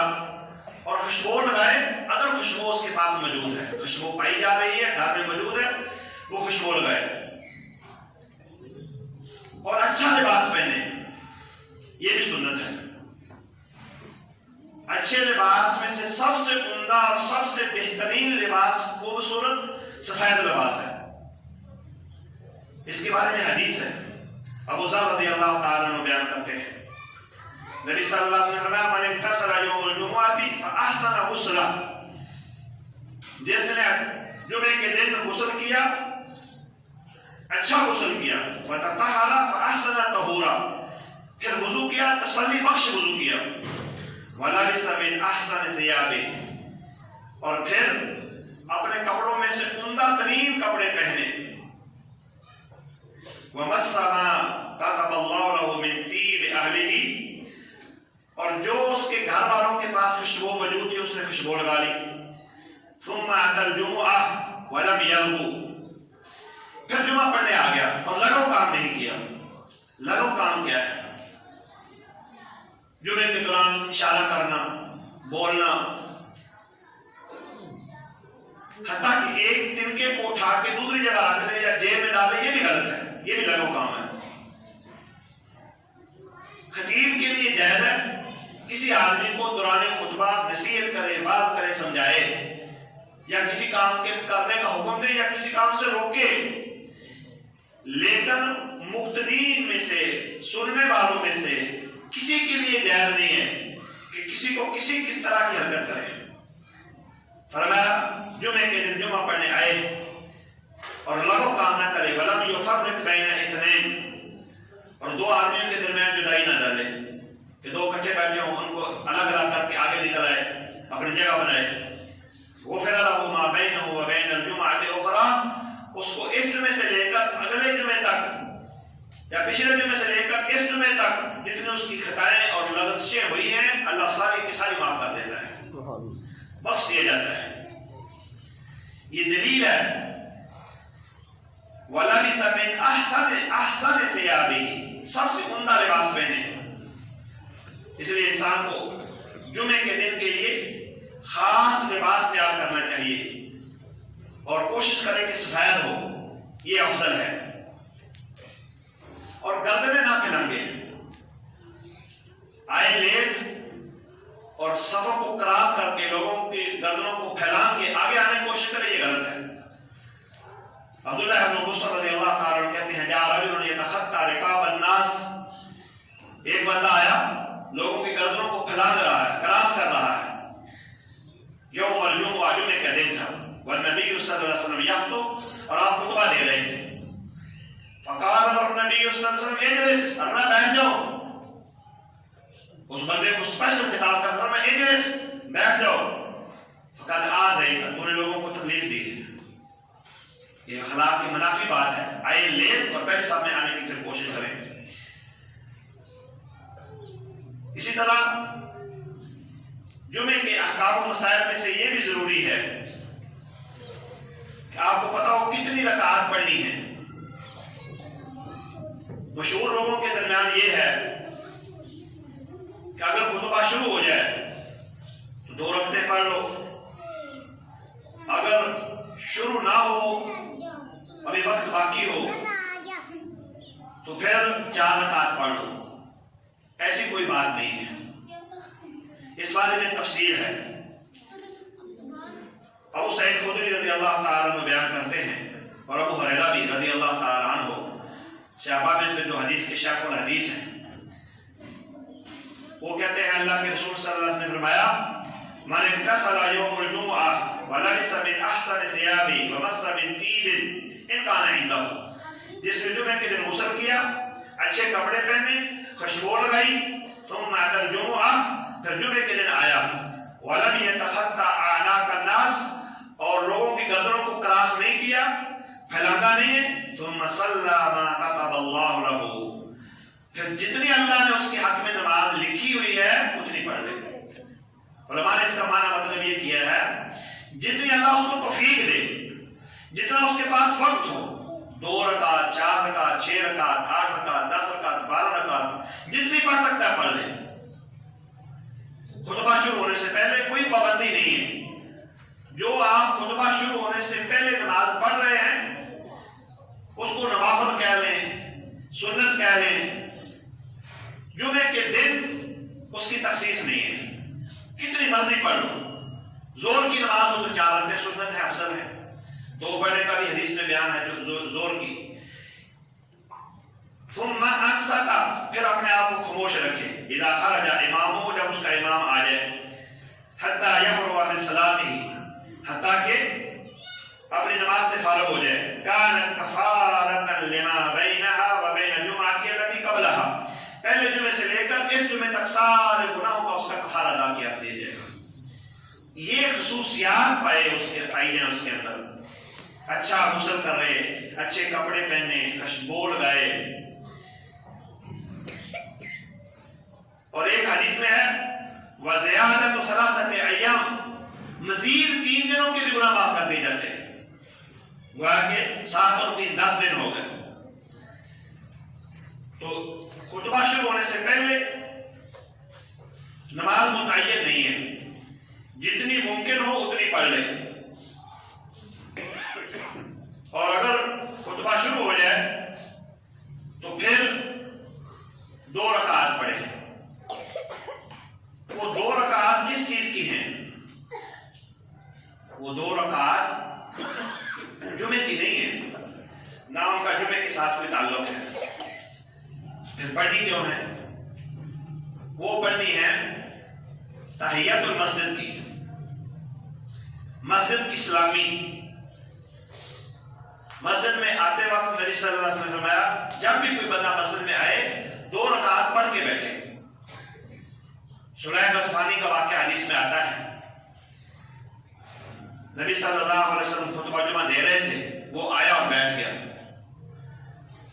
اور خوشبو لگائے اگر خوشبو اس کے پاس موجود ہے، خوشبو پائی جا رہی ہے، گھر میں موجود ہے، وہ خوشبو لگائے، اور اچھا لباس پہنے، یہ بھی سنت ہے۔ اچھے لباس میں سے سب سے عمدہ اور سب سے بہترین لباس خوبصورت سفید لباس ہے، اس کے بارے میں حدیث ہے، ابو ذر رضی اللہ تعالیٰ عنہ بیان کرتے ہیں، نبی صلی اللہ علیہ وسلم نے فرمایا من اغتسل یوم الجمعہ فاحسن غسلہ، جس نے جمعے کے دن غسل کیا اچھا غسل کیا، وتطہر فاحسن طہورا، پھر وضو کیا تسلی بخش وضو کیا، ولبس من احسن ثیابہ، اور پھر اپنے کپڑوں میں سے عمدہ ترین کپڑے پہنے، وَمَسَّ مَا كَتَبَ اللَّهُ لَهُ مِن طِيبِ أَهْلِهِ، اور جو اس کے گھر والوں کے پاس خوشبو موجود تھی اس نے خوشبو لگا لی، ثُمَّ أَتَى الْجُمُعَةَ وَلَمْ يَلْغُ، پھر جمعہ پڑھنے آ گیا اور لغو کام نہیں کیا۔ لغو کام کیا ہے؟ جمعے کے دوران اشارہ کرنا، بولنا، حتیٰ کہ ایک تنکے کو اٹھا کے دوسری جگہ رکھ دے یا جیب میں ڈالے، یہ بھی غلط ہے، یہ بھی لغو کام ہے۔ خطیب کے لیے جائز ہے کسی آدمی کو دوران خطبہ نصیحت کرے، باز کرے، سمجھائے، یا کسی کام کے کرنے کا حکم دے یا کسی کام سے روکے، لیکن مقتدین میں سے، سننے والوں میں سے کسی کے لیے جائز نہیں ہے کہ کسی کو کس طرح کی حرکت کرے۔ فرمایا جمعے کے دن جمعہ پڑھنے آئے اور لغو کام نہ کرے، وَلَمْ يُفَرِّقْ بَيْنَ اثْنَيْنِ، اور دو آدمیوں کے درمیان جدائی نہ ڈالے کہ دو اکٹھے بیٹھے ہوں، ان کو الگ الگ کر کے آگے نکل آئے، اپنی جگہ بنائے۔ غُفِرَ لَهُ مَا بَيْنَهُ وَبَيْنَ الْجُمْعَةِ الْأُخْرَى، اس کو اس جمعے سے لے کر اگلے جمعے تک یا پچھلے جمعے سے لے کر اس جمعے تک جتنے اس کی خطائیں اور لغزشیں ہوئی ہیں اللہ ساری کی ساری معاف کر دیتا ہے، بخش دیا جاتا ہے۔ یہ دلیل ہے وَلَبِسَ مِنْ أَحْسَنِ ثِيَابِهِ، سب سے عمدہ لباس پہنے۔ اس لیے انسان کو جمعے کے دن کے لیے خاص لباس تیار کرنا چاہیے، اور کوشش کریں کہ سفید ہو، یہ افضل ہے، اور گردنیں نہ پھیلنگے، آئے لیٹ اور صفوں کو کراس کر کے لوگوں کی گردنوں کو پھیلان کے آگے آنے کی کوشش کریں، یہ غلط ہے۔ عبداللہ بن مسعود رضی اللہ تعالیٰ عنہ کہتے ہیں جاء رجل یتخطى رقاب الناس، ایک بندہ آیا لوگوں کی گردنوں کو پھیلان رہا ہے، کراس کر رہا ہے، یوم الجمعہ، جمعے کا دن تھا، والنبی صلی اللہ علیہ وسلم یخطب، اور آپ خطبہ دے رہے تھے، فقال له النبی صلی اللہ علیہ وسلم اجلس، اللہ بیٹھ جاؤ، اس بندے کو اسپیشل خطاب کرتا میں اجلس، بیٹھ جاؤ، فقال آذیت، تو نے لوگوں کو تکلیف دی ہے، یہ اخلاق کی منافی بات ہے، آئے لیٹ اور پہلے سامنے آنے کی پھر کوشش کریں۔ اسی طرح جمعے کے احکام و مسائل میں سے یہ بھی ضروری ہے کہ آپ کو پتا ہو کتنی رکعات پڑھنی ہے۔ مشہور لوگوں کے درمیان یہ ہے کہ اگر خطبہ شروع ہو جائے تو 2 رکعتیں پڑھ لو، اگر شروع نہ ہو، ابھی وقت باقی ہو، تو پھر 4 رکعت پڑھ لو، ایسی کوئی بات نہیں ہے، اس بارے میں تفصیل ہے۔ ابو سعید خدری رضی اللہ تعالیٰ عنہ بیان کرتے ہیں، اور ابو ہریرہ بھی رضی اللہ تعالیٰ عنہ، صحابہ میں سے جو حدیث کے شیخ الحدیث ہیں، وہ کہتے ہیں اللہ کے رسول صلی اللہ علیہ وسلم نے فرمایا من اغتسل یوم الجمعہ ولبس من احسن ثیابه ومس من طیب ان کان عنده، جس نے جمعے کے دن غسل کیا، اچھے کپڑے پہنے، خوشبو لگائی، ثم اتى الجمعہ، پھر جمعے کے دن آیا، ولم يتخطى اعناق الناس، اور لوگوں کی گردنوں کو کراس نہیں کیا، پھیلانگا نہیں، ثم صلى ما كتب الله له، پھر جتنی اللہ نے اس کے حق میں نماز لکھی ہوئی ہے اتنی پڑھ لے۔ علماء نے اس کا معنی مطلب یہ کیا ہے جتنی اللہ اس کو توفیق دے، جتنا اس کے پاس وقت ہو، 2 رکعت، 4 رکعت، 6 رکعت، 8 رکعت، 10 رکعت، 12 رکعت، جتنی پڑھ سکتا ہے پڑھ لے۔ خطبہ شروع ہونے سے پہلے کوئی پابندی نہیں ہے، جو آپ خطبہ شروع ہونے سے پہلے نماز پڑھ رہے ہیں اس کو نوافل کہہ لیں، سنت کہہ لیں، جمعے کے دن اس کی تخصیص نہیں ہے، کتنی مرضی پڑھ لو، زور کی نماز ہو تو 4 رکعتیں سنت ہے، افضل ہے، 2 پڑھنے کا بھی حدیث میں بیان ہے زور کی۔ ثم انصت، پھر اپنے آپ کو خاموش رکھے، اذا خرج امامہ، جب اس کا امام آ جائے، حتی یفرغ من صلاته، حتیٰ کہ اپنی نماز سے فارغ ہو جائے، کانت کفارۃ لما بینہا وبین الجمعۃ التي قبلہا، پہلے جمعے سے لے کر اس جمعے تک سارے گناہوں کا اس کا کفارہ ادا کیا دیا جائے گا۔ یہ خصوصیات پائی جائیں اس کے اندر، اچھا غسل کر رہے، اچھے کپڑے پہنے، خوشبو لگائے، اور ایک حدیث میں ہے وَزِيَادَةُ ثَلَاثَةِ أَيَّامٍ، مزید 3 دنوں کے بھی گناہ معاف کر دیے جاتے ہیں، گویا کہ 7 اور 3 10 دن ہو گئے۔ تو خطبہ شروع ہونے سے پہلے نماز متعین نہیں ہے، جتنی ممکن ہو اتنی پڑھ لیں، اور اگر خطبہ شروع ہو جائے تو پھر 2 رکعت پڑھیں۔ وہ 2 رکعت کس چیز کی ہیں؟ وہ 2 رکعت جمعے کی نہیں ہے، نہ ان کا جمعے کے ساتھ کوئی تعلق ہے، پھر پڑھنی کیوں ہے؟ وہ پڑھنی ہے تحیت المسجد کی، مسجد کی سلامی۔ مسجد میں آتے وقت نبی صلی اللہ علیہ وسلم نے فرمایا جب بھی کوئی بندہ مسجد میں آئے 2 رکعت پڑھ کے بیٹھے۔ سلیح غطفانی کا واقعہ حدیث میں آتا ہے، نبی صلی اللہ علیہ وسلم خطبہ جمعہ دے رہے تھے، وہ آیا اور بیٹھ گیا،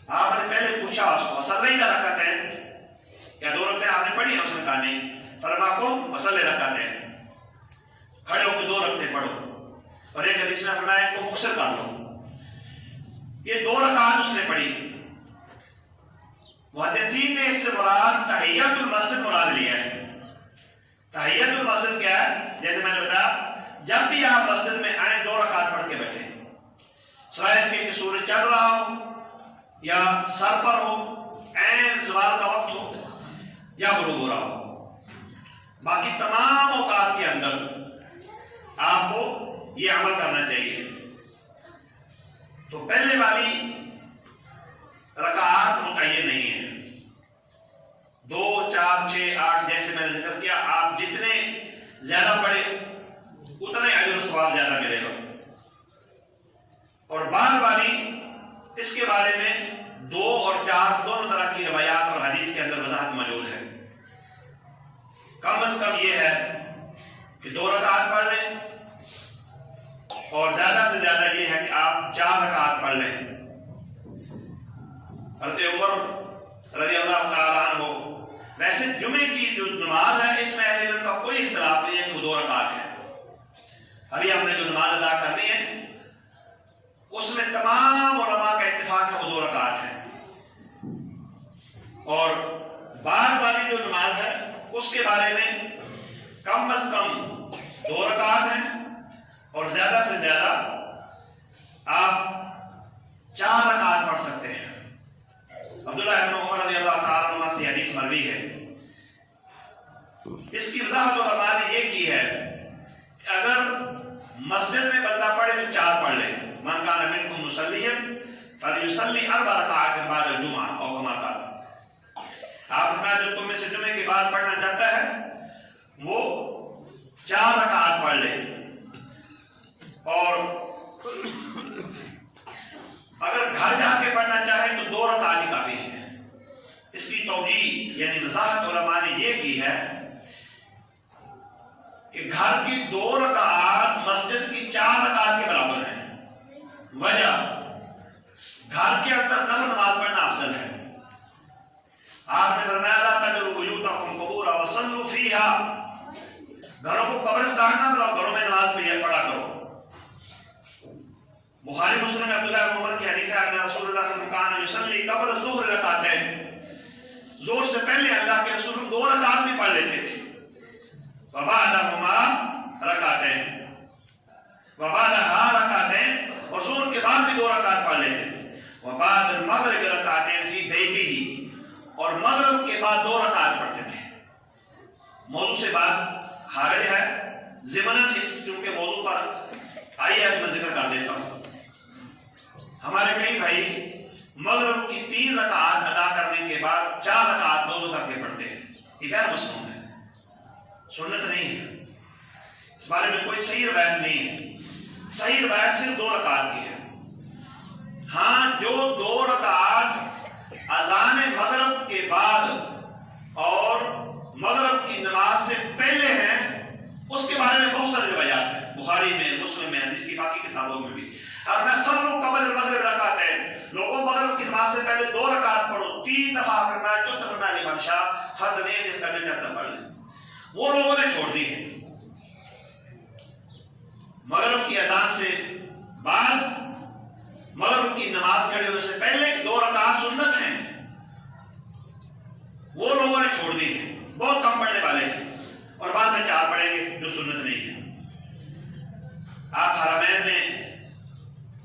آپ نے پہلے پوچھا اس کو صلی رکعتین، کیا 2 رکعتیں آپ نے پڑھی ہیں؟ اس نے کہا نہیں، فرمایا قم وصلی رکعتین، کھڑے ہو کے 2 رکعتیں پڑھو، اور ایک حدیث میں فرمایا ان کو مختصر کر لو۔ یہ 2 رکعت اس نے پڑھی، محدثین نے اس سے مراد تحیت المسجد مراد لیا ہے۔ تحیت المسجد کیا ہے؟ جیسے میں نے بتایا جب بھی آپ مسجد میں آئیں 2 رکعت پڑھ کے بیٹھیں، سوائے اس کے کہ سورج چل رہا ہو یا سر پر ہو، عین زوال کا وقت ہو یا غروب ہو رہا ہو، باقی تمام اوقات کے اندر آپ کو یہ عمل کرنا چاہیے۔ تو پہلے والی رکعات متعین نہیں ہے، 2، 4، 6، 8 جیسے میں نے ذکر کیا، آپ جتنے زیادہ پڑھے اتنے اجر و ثواب زیادہ ملے گا۔ اور بعد والی اس کے بارے میں 2 اور 4 دونوں طرح کی روایات اور حدیث کے اندر وضاحت موجود ہے۔ کم از کم یہ ہے کہ 2 رکعات پڑھ لیں، اور زیادہ سے زیادہ یہ ہے کہ آپ 4 رکعات پڑھ لیں۔ حضرت عمر رضی اللہ تعالیٰ عنہ، ویسے جمعے کی جو نماز ہے اس میں اہل علم کا کوئی اختلاف نہیں ہے کہ 2 رکعات ہے۔ ابھی ہم نے جو نماز ادا کرنی ہے اس میں تمام علماء کا اتفاق ہے وہ 2 رکعات ہے۔ اور بعد والی جو نماز ہے اس کے بارے میں کم از کم 2 رکعات ہیں، اور زیادہ سے زیادہ آپ 4 رکعات پڑھ سکتے ہیں۔ عبداللہ ابن عمر رضی اللہ تعالیٰ عنہ سے حدیث مروی ہے، اس کی وضاحت علماء نے یہ کی ہے کہ اگر مسجد میں بندہ پڑھے تو 4 پڑھ لے، من کان منکم مصلیا فلیصلی 4 رکعات بعد الجمعہ او کما قال۔ آپ فرمایا جو تم میں سے جمعے کے بعد پڑھنا چاہتا ہے وہ 4 رکعات پڑھ لے، اور اگر گھر جا کے پڑھنا چاہے تو 2 رکعات ہی کافی ہے۔ اس کی توجیہ یعنی وضاحت علماء نے یہ کی ہے کہ گھر کی 2 رکعات مسجد کی 4 رکعات کے برابر ہیں۔ وجہ گھر کے اندر نفل نماز پڑھنا افضل ہے۔ آپ نے فرمایا لا تجعلوا بیوتکم قبورا وصلوا فیہا، گھروں کو قبرستان نہ بناؤ، گھروں میں نماز پڑھا کرو۔ بخاری مسلم میں عبداللہ بن عمر کی حدیث ہے کہ رسول اللہ صلی اللہ علیہ وسلم کان یصلی قبل الظہر رکعتین، ظہر سے پہلے اللہ کے رسول 2 رکعت بھی پڑھ لیتے تھے، وبعدہما رکعتین، وبعدہا رکعتین، اور ظہر کے بعد بھی 2 رکعت پڑھ لیتے تھے، وبعد المغرب رکعتین فی بیتہ، اور مغرب کے بعد 2 رکعت پڑھتے تھے۔ موضوع سے بات خارج ہے، ضمناً اس کے موضوع پر آئیے میں ذکر کر دیتا ہوں۔ ہمارے کئی بھائی مغرب کی 3 رکعات ادا کرنے کے بعد 4 رکعات 2 کر کے پڑھتے ہیں، یہ غیر مسنون ہے، سنت نہیں ہے، اس بارے میں کوئی صحیح روایت نہیں ہے۔ صحیح روایت صرف 2 رکعات کی ہے۔ ہاں جو 2 رکعات اذان مغرب کے بعد اور مغرب کی نماز سے پہلے ہیں اس کے بارے میں بہت سارے روایات ہیں، بخاری میں، مسلم میں، حدیث کی باقی کتابوں میں بھی۔ اور میں سب لوگ قبل المغرب رکعتین، لوگوں مغرب کی نماز سے پہلے 2 رکعت پڑھو، 3 دفعہ کرنا ہے، جو کرنا ہے امام شاہ فرض نہیں جس کا دل کرتا پڑھ لیں، وہ لوگوں نے چھوڑ دی ہے۔ مغرب کی اذان سے بعد مغرب کی نماز کھڑے ہونے سے پہلے 2 رکعت سنت ہیں، وہ لوگوں نے چھوڑ دی ہے، بہت کم پڑھنے والے ہیں، اور بعد میں 4 پڑھیں گے جو سنت نہیں ہے۔ آپ حرمین میں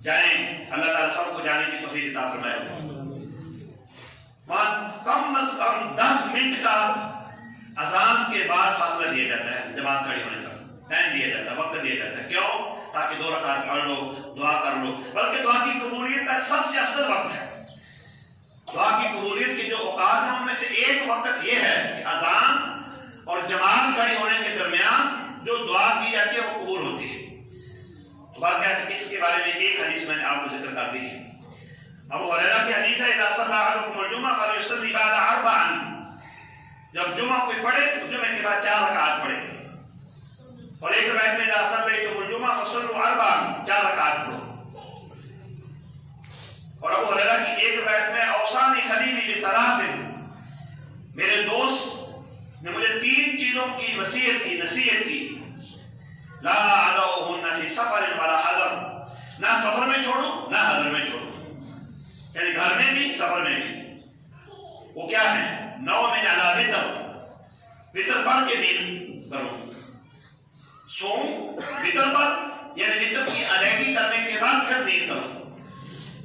جائیں، اللہ تعالیٰ سب کو جانے کی توفیق عطا فرمائے، وہاں کم از کم 10 منٹ کا اذان کے بعد فاصلہ دیا جاتا ہے، جماعت کھڑی ہونے تک ٹائم دیا جاتا ہے، وقت دیا جاتا ہے۔ کیوں؟ تاکہ 2 رکعت پڑھ لو، دعا کر لو، بلکہ دعا کی قبولیت کا سب سے افضل وقت ہے۔ دعا کی قبولیت کے جو اوقات ہیں ان میں سے ایک وقت یہ ہے کہ اذان اور جماعت کھڑی ہونے کے درمیان جو دعا کی جاتی ہے وہ قبول ہوتی ہے۔ تو بات کیا ہے، اس کے بارے میں ایک حدیث میں نے آپ کو ذکر کر دی ہے۔ ابو ہریرہ کی حدیث ہے اذا صلی احدکم الجمعہ فلیصلی بعد 4، جب جمعہ کوئی پڑھے تو جمعے کے بعد 4 رکعت پڑھے، اور ایک روایت میں اذا صلیتم الجمعہ فصلوا 4، 4 رکعت پڑھو۔ اور ابو ہریرہ کی ایک روایت میں اوصانی خلیلی بثلاث، میرے دوست نے مجھے 3 چیزوں کی وصیت کی، نصیحت کی، لا ادعوهن فی سفر ولا حضر، نہ سفر میں چھوڑوں نہ حضر میں چھوڑوں، یعنی گھر میں بھی سفر میں بھی۔ وہ کیا ہے؟ نوم علی وتر، وتر پڑھ کے نیند کرو، سوم وتر پر یعنی وتر کی ادائیگی کرنے کے بعد پھر نیند کرو،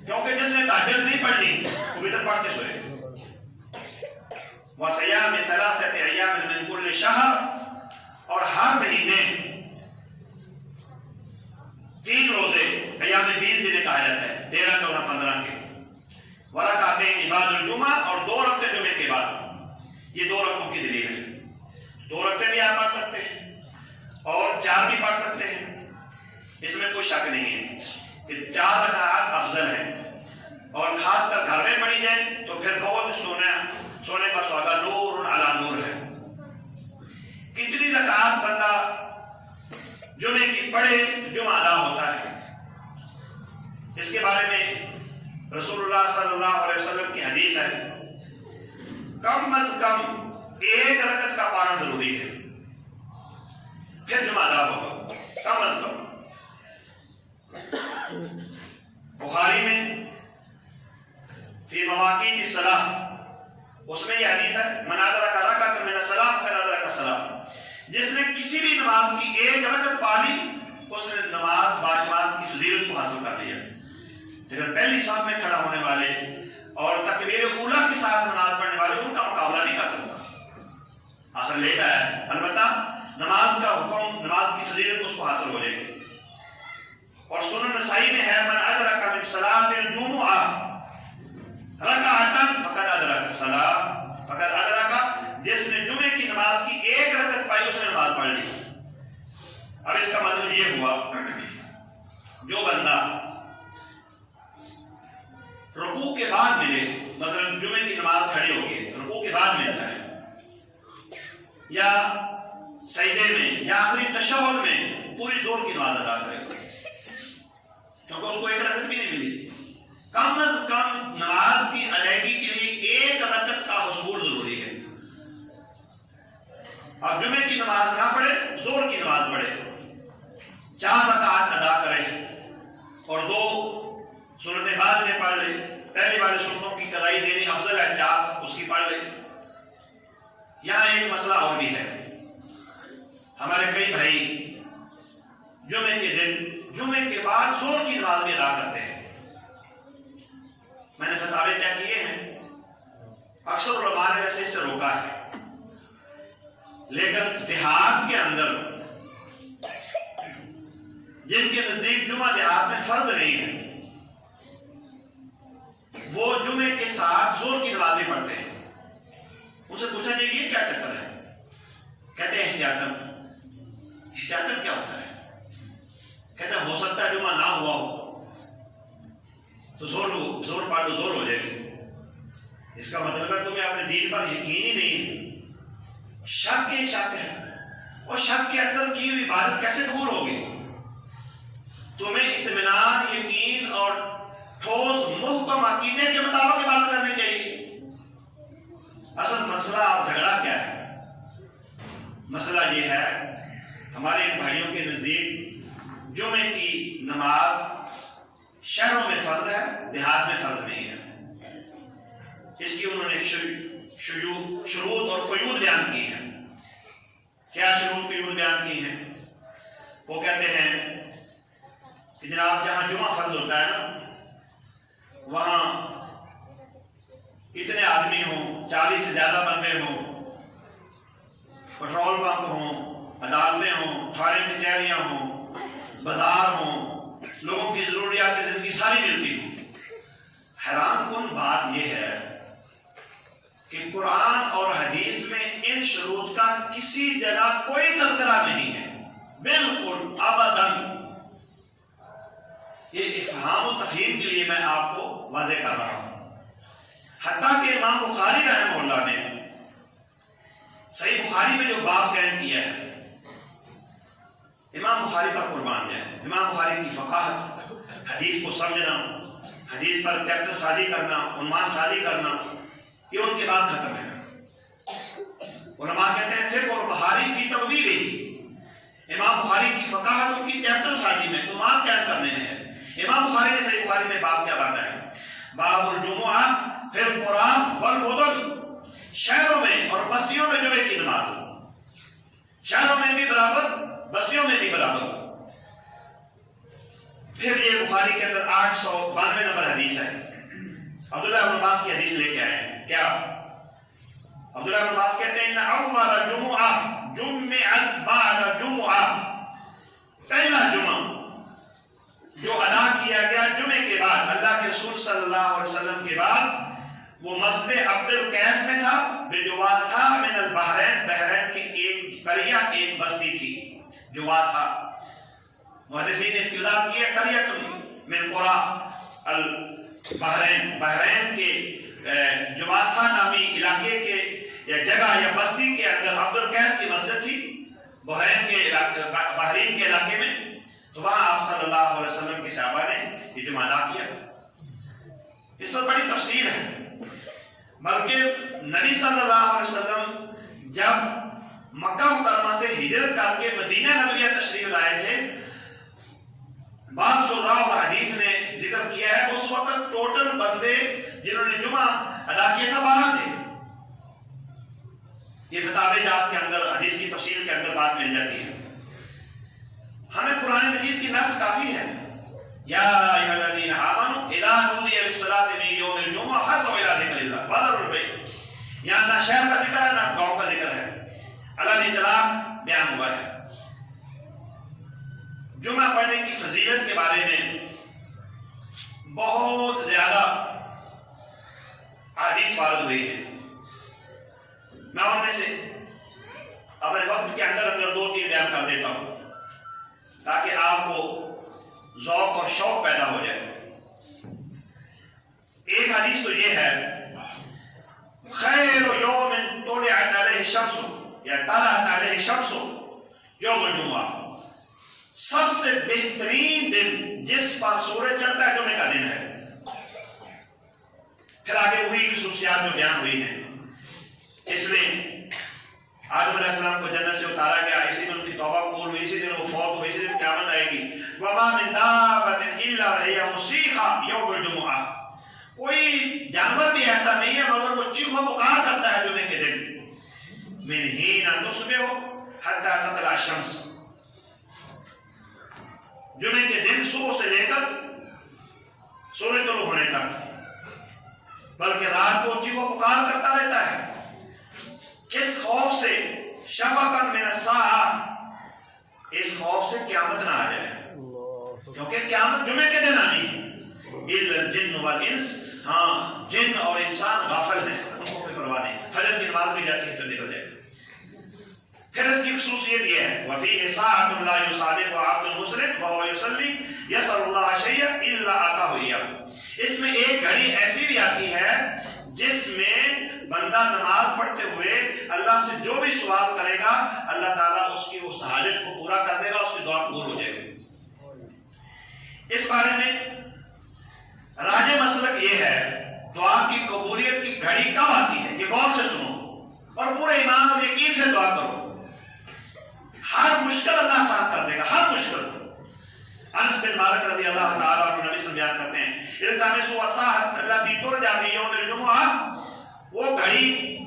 کیونکہ جس نے تہجد نہیں پڑھنی وہ وتر پڑھ کے سوئے. وَصِيَامِ ثَلَاثَةِ أَيَّامٍ مِنْ كُلِّ شَهْرٍ، اور ہر مہینے 3 روزے ایام 20 دن کہا جاتا ہے، 13 14 15 کے. وَرَكَعَتَيْنِ بَعْدَ الْجُمْعَةِ، اور 2 رکعتیں جمعے کے بعد. یہ 2 رکعتوں کی دلیل ہے. 2 رکعتیں بھی آپ پڑھ سکتے ہیں اور 4 بھی پڑھ سکتے ہیں، اس میں کوئی شک نہیں ہے کہ 4 رکعات افضل ہیں. اور خاص کر گھر میں پڑھی جائیں تو پھر بہت سونے کا سہاگا نور علی نور ہے. کتنی رکعات بندہ جمعے کی پڑھے جمعہ ادا ہوتا ہے، اس کے بارے میں رسول اللہ صلی اللہ علیہ وسلم کی حدیث ہے، کم از کم 1 رکعت کا پڑھنا ضروری ہے، پھر جمعہ ادا ہوگا. کم از کم. بخاری میں فی مواقیت الصلاۃ، اس میں یہ حدیث ہے، من ادرک رکعۃ من الصلاۃ فقد ادرک الصلاۃ. جس نے کسی بھی نماز کی 1 رکعت پڑھی اس نے نماز باجماعت کی فضیلت کو حاصل کر لیا. لیکن پہلی صف میں کھڑا ہونے والے اور تکبیر اولیٰ کے ساتھ نماز پڑھنے والے ان کا مقابلہ نہیں کر سکتا. آخر لیٹ آیا ہے، البتہ نماز کا حکم، نماز کی فضیلت اس کو حاصل ہو جائے گی. اور سنن نسائی میں ہے، من ادرک من صلاۃ الجمعہ رکعۃ فقد ادرک الصلاۃ، فقد ادرک، جس نے جمعے کی نماز کی 1 رکعت پائی اس نے نماز پڑھ لی. اب اس کا مطلب یہ ہوا جو بندہ رکوع کے بعد ملے، مثلا جمعے کی نماز کھڑی ہوگی، رکوع کے بعد ملتا ہے یا سجدے میں یا آخری تشہد میں، پوری زور کی نماز ادا کرے گا کیونکہ اس کو 1 رکعت بھی نہیں ملی. کم از کم نماز کی ادائیگی کے لیے 1 رکعت کا حصول ضروری ہے. اب جمعے کی نماز نہ پڑھے، زور کی نماز پڑھے، 4 رکعات ادا کرے اور 2 سنتیں بعد میں پڑھ لے. پہلی والی سنتوں کی قضائی دینی افضل ہے، 4 اس کی پڑھ لے. یہاں ایک مسئلہ اور بھی ہے. ہمارے کئی بھائی جمعے کے دن جمعے کے بعد زور کی نماز بھی ادا کرتے ہیں. میں نے فتاوے چیک کیے ہیں، اکثر علماء نے ویسے اس سے روکا ہے، لیکن دیہات کے اندر جن کے نزدیک جمعہ دیہات میں فرض نہیں ہے، وہ جمعے کے ساتھ زور کی نماز بھی پڑھتے ہیں. ان سے پوچھا جائے یہ کیا چکر ہے؟ کہتے ہیں احتیاطاً. احتیاطاً کیا ہوتا ہے؟ کہتے ہیں ہو سکتا ہے جمعہ نہ ہوا ہو تو زور پڑھ لو، زور ہو جائے گی. اس کا مطلب ہے تمہیں اپنے دین پر یقین ہی نہیں ہے، شک کے شک ہے، اور شک کے اندر کی ہوئی عبادت کیسے قبول ہوگی؟ تمہیں اطمینان، یقین اور ٹھوس محکم عقیدے کے مطابق عبادت کرنی چاہیے. اصل مسئلہ اور جھگڑا کیا ہے؟ مسئلہ یہ ہے ہمارے ان بھائیوں کے نزدیک جمعے کی نماز شہروں میں فرض ہے، دیہات میں فرض نہیں ہے. اس کی انہوں نے شروط اور قیود بیان کی ہیں. کیا شروط قیود بیان کی ہیں؟ وہ کہتے ہیں کہ جناب جہاں جمعہ فرض ہوتا ہے نا، وہاں اتنے آدمی ہوں، 40 سے زیادہ بندے ہوں، پیٹرول پمپ ہوں، عدالتیں ہوں، تھانے کچہریاں ہوں، بازار ہوں، لوگوں کی ضروریات زندگی ساری ملتی ہوں. حیران کن بات یہ ہے کہ قرآن اور حدیث میں ان شروط کا کسی جگہ کوئی تذکرہ نہیں ہے، بالکل ابداً. یہ افہام و تفہیم کے لیے میں آپ کو واضح کر رہا ہوں. حتیٰ کہ امام بخاری رحمہ اللہ نے صحیح بخاری میں جو باب قائم کیا ہے، امام بخاری پر قربان جائے. امام بخاری کی فقاہت، حدیث کو سمجھنا، حدیث پر چیپٹر سازی کرنا، عنوان سازی کرنا، یہ ان کے بعد ختم ہے. علماء کہتے ہیں فقہ البخاری فی تبویبہ، امام بخاری کی فقاہت ان کی چیپٹر سازی میں، عنوان قائم کرنے میں ہے. امام بخاری نے صحیح بخاری میں باب کیا باندھا ہے؟ باب الجمعہ فی القریٰ والمدن، شہروں میں اور بستیوں میں جمعے کی نماز، شہروں میں بھی برابر، بستیوں میں بھی برابر. پھر یہ بخاری کے اندر 892 نمبر حدیث ہے. عبداللہ بن عباس کی حدیث لے کے آئے ہیں. کیا عبداللہ بن عباس کہتے ہیں ان اول جمعہ جمعت بعد جمعہ، پہلا جمعہ جو ادا کیا گیا جمعے کے بعد اللہ کے رسول صلی اللہ علیہ وسلم کے بعد، وہ مسجد عبد القیس میں تھا، بجواتھا من البحرین، بحرین کی ایک قریہ، ایک بستی تھی جواتھا. محدثین نے استدلال کیا قریہ من قرى البحرین، بحرین کے جواتھا نامی علاقے کے یا جگہ یا بستی کے اندر عبد القیس کی مسجد تھی بحرین کے علاقے میں. تو وہاں آپ صلی اللہ علیہ وسلم کے صحابہ نے یہ جمعہ ادا کیا. اس پر بڑی تفصیل ہے، بلکہ نبی صلی اللہ علیہ وسلم جب مکہ مکرمہ سے ہجرت کر کے مدینہ نبویہ تشریف لائے تھے، بعض شراح اور حدیث نے ذکر کیا ہے اس وقت ٹوٹل بندے جنہوں نے جمعہ ادا کیا تھا 12 تھے. یہ کتاب جات کے اندر حدیث کی تفصیل کے اندر بات مل جاتی ہے. ہمیں قرآن مجید کی نص کافی ہے. یا ایھا الذین آمنوا اذا نودی للصلاۃ من یوم الجمعہ فاسعوا الی ذکر اللہ وذروا البیع. یہاں نہ شہر کا ذکر ہے نہ گاؤں کا ذکر ہے، اللہ اطلاق بیان ہوا ہے. جمعہ پڑھنے کی فضیلت کے بارے میں بہت زیادہ احادیث وارد ہوئی ہے. میں ان میں سے اپنے وقت کے اندر 2-3 بیان کر دیتا ہوں تاکہ آپ کو ذوق اور شوق پیدا ہو جائے. ایک حدیث تو یہ ہے خیر یوم طلعت علیہ الشمس یا طلعت علیہ الشمس یوم الجمعہ، سب سے بہترین دن جس پر سورج چڑھتا ہے جمعے کا دن ہے. پھر آگے وہی خصوصیات جو بیان ہوئی ہیں. اس میں آدم علیہ السلام کو جنت سے اتارا گیا، اسی دن ان کی توبہ قبول ہوئی، اسی دن وہ فوت ہوئے، اسی دن قیامت آئے گی. وما من دابۃ الا وہی مصیحہ یوم الجمعہ، کوئی جانور بھی ایسا نہیں ہے مگر وہ چیخ و پکار کرتا ہے جمعے کے دن. من حین تصبح حتی تطلع الشمس، جمعے کے دن صبح سے لے کر سورج طلوع ہونے تک، بلکہ رات کو چیخ و پکار کرتا رہتا ہے. کس خوف سے؟ شفقا من الساعہ، اس خوف سے قیامت نہ آ جائے، کیونکہ قیامت جمعے کے دن آنی ہے. الا الجن والانس، ہاں جن اور انسان غافل ہیں، ان کو کوئی پرواہ نہیں. فجر کی نماز بھی جاتی ہے تو نکل جائے. پھر اس کی خصوصیت یہ ہے وفیہ ساعۃ لا یصادفها عبد مسلم وهو یصلی یسأل اللہ شیئا الا آتاہ ایاہ. اس میں ایک گھڑی ایسی بھی آتی ہے جس میں بندہ نماز پڑھتے ہوئے اللہ سے جو بھی سوال کرے گا اللہ تعالیٰ اس کی اس حاجت کو پورا کر دے گا، اس کی دعا قبول ہو جائے گی. اس بارے میں راج مسلک یہ ہے دعا کی قبولیت کی گھڑی کب آتی ہے، یہ غور سے سنو اور پورے ایمان اور یقین سے دعا کرو. ہر مشکل اللہ آسان کر دے گا، ہر مشکل. انس بن مالک رضی اللہ تعالیٰ عنہ نبی صلی اللہ علیہ وسلم بیان کرتے ہیں التمسوا الساعة التي ترجى في يوم الجمعة، وہ گھڑی